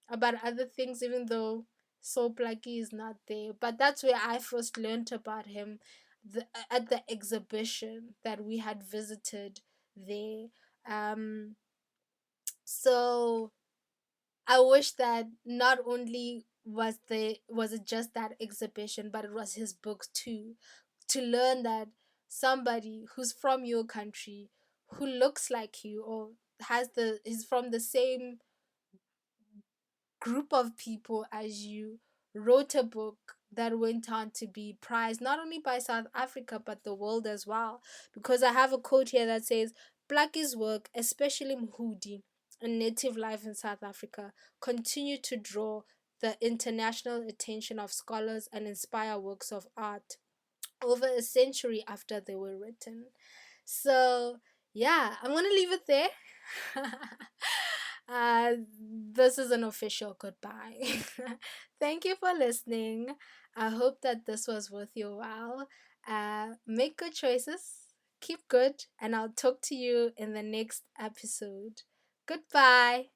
about other things even though Soul Blackie is not there. But that's where I first learned about him, at the exhibition that we had visited there. Um, so I wish that not only was it just that exhibition, but it was his books too, to learn that somebody who's from your country, who looks like you or is from the same group of people as you, wrote a book that went on to be prized not only by South Africa but the world as well. Because I have a quote here that says, Blackie's work, especially Mhudi, a native life in South Africa, continue to draw the international attention of scholars and inspire works of art over a century after they were written. So, yeah, I'm going to leave it there. uh, this is an official goodbye. Thank you for listening. I hope that this was worth your while. Make good choices, keep good, and I'll talk to you in the next episode. Goodbye.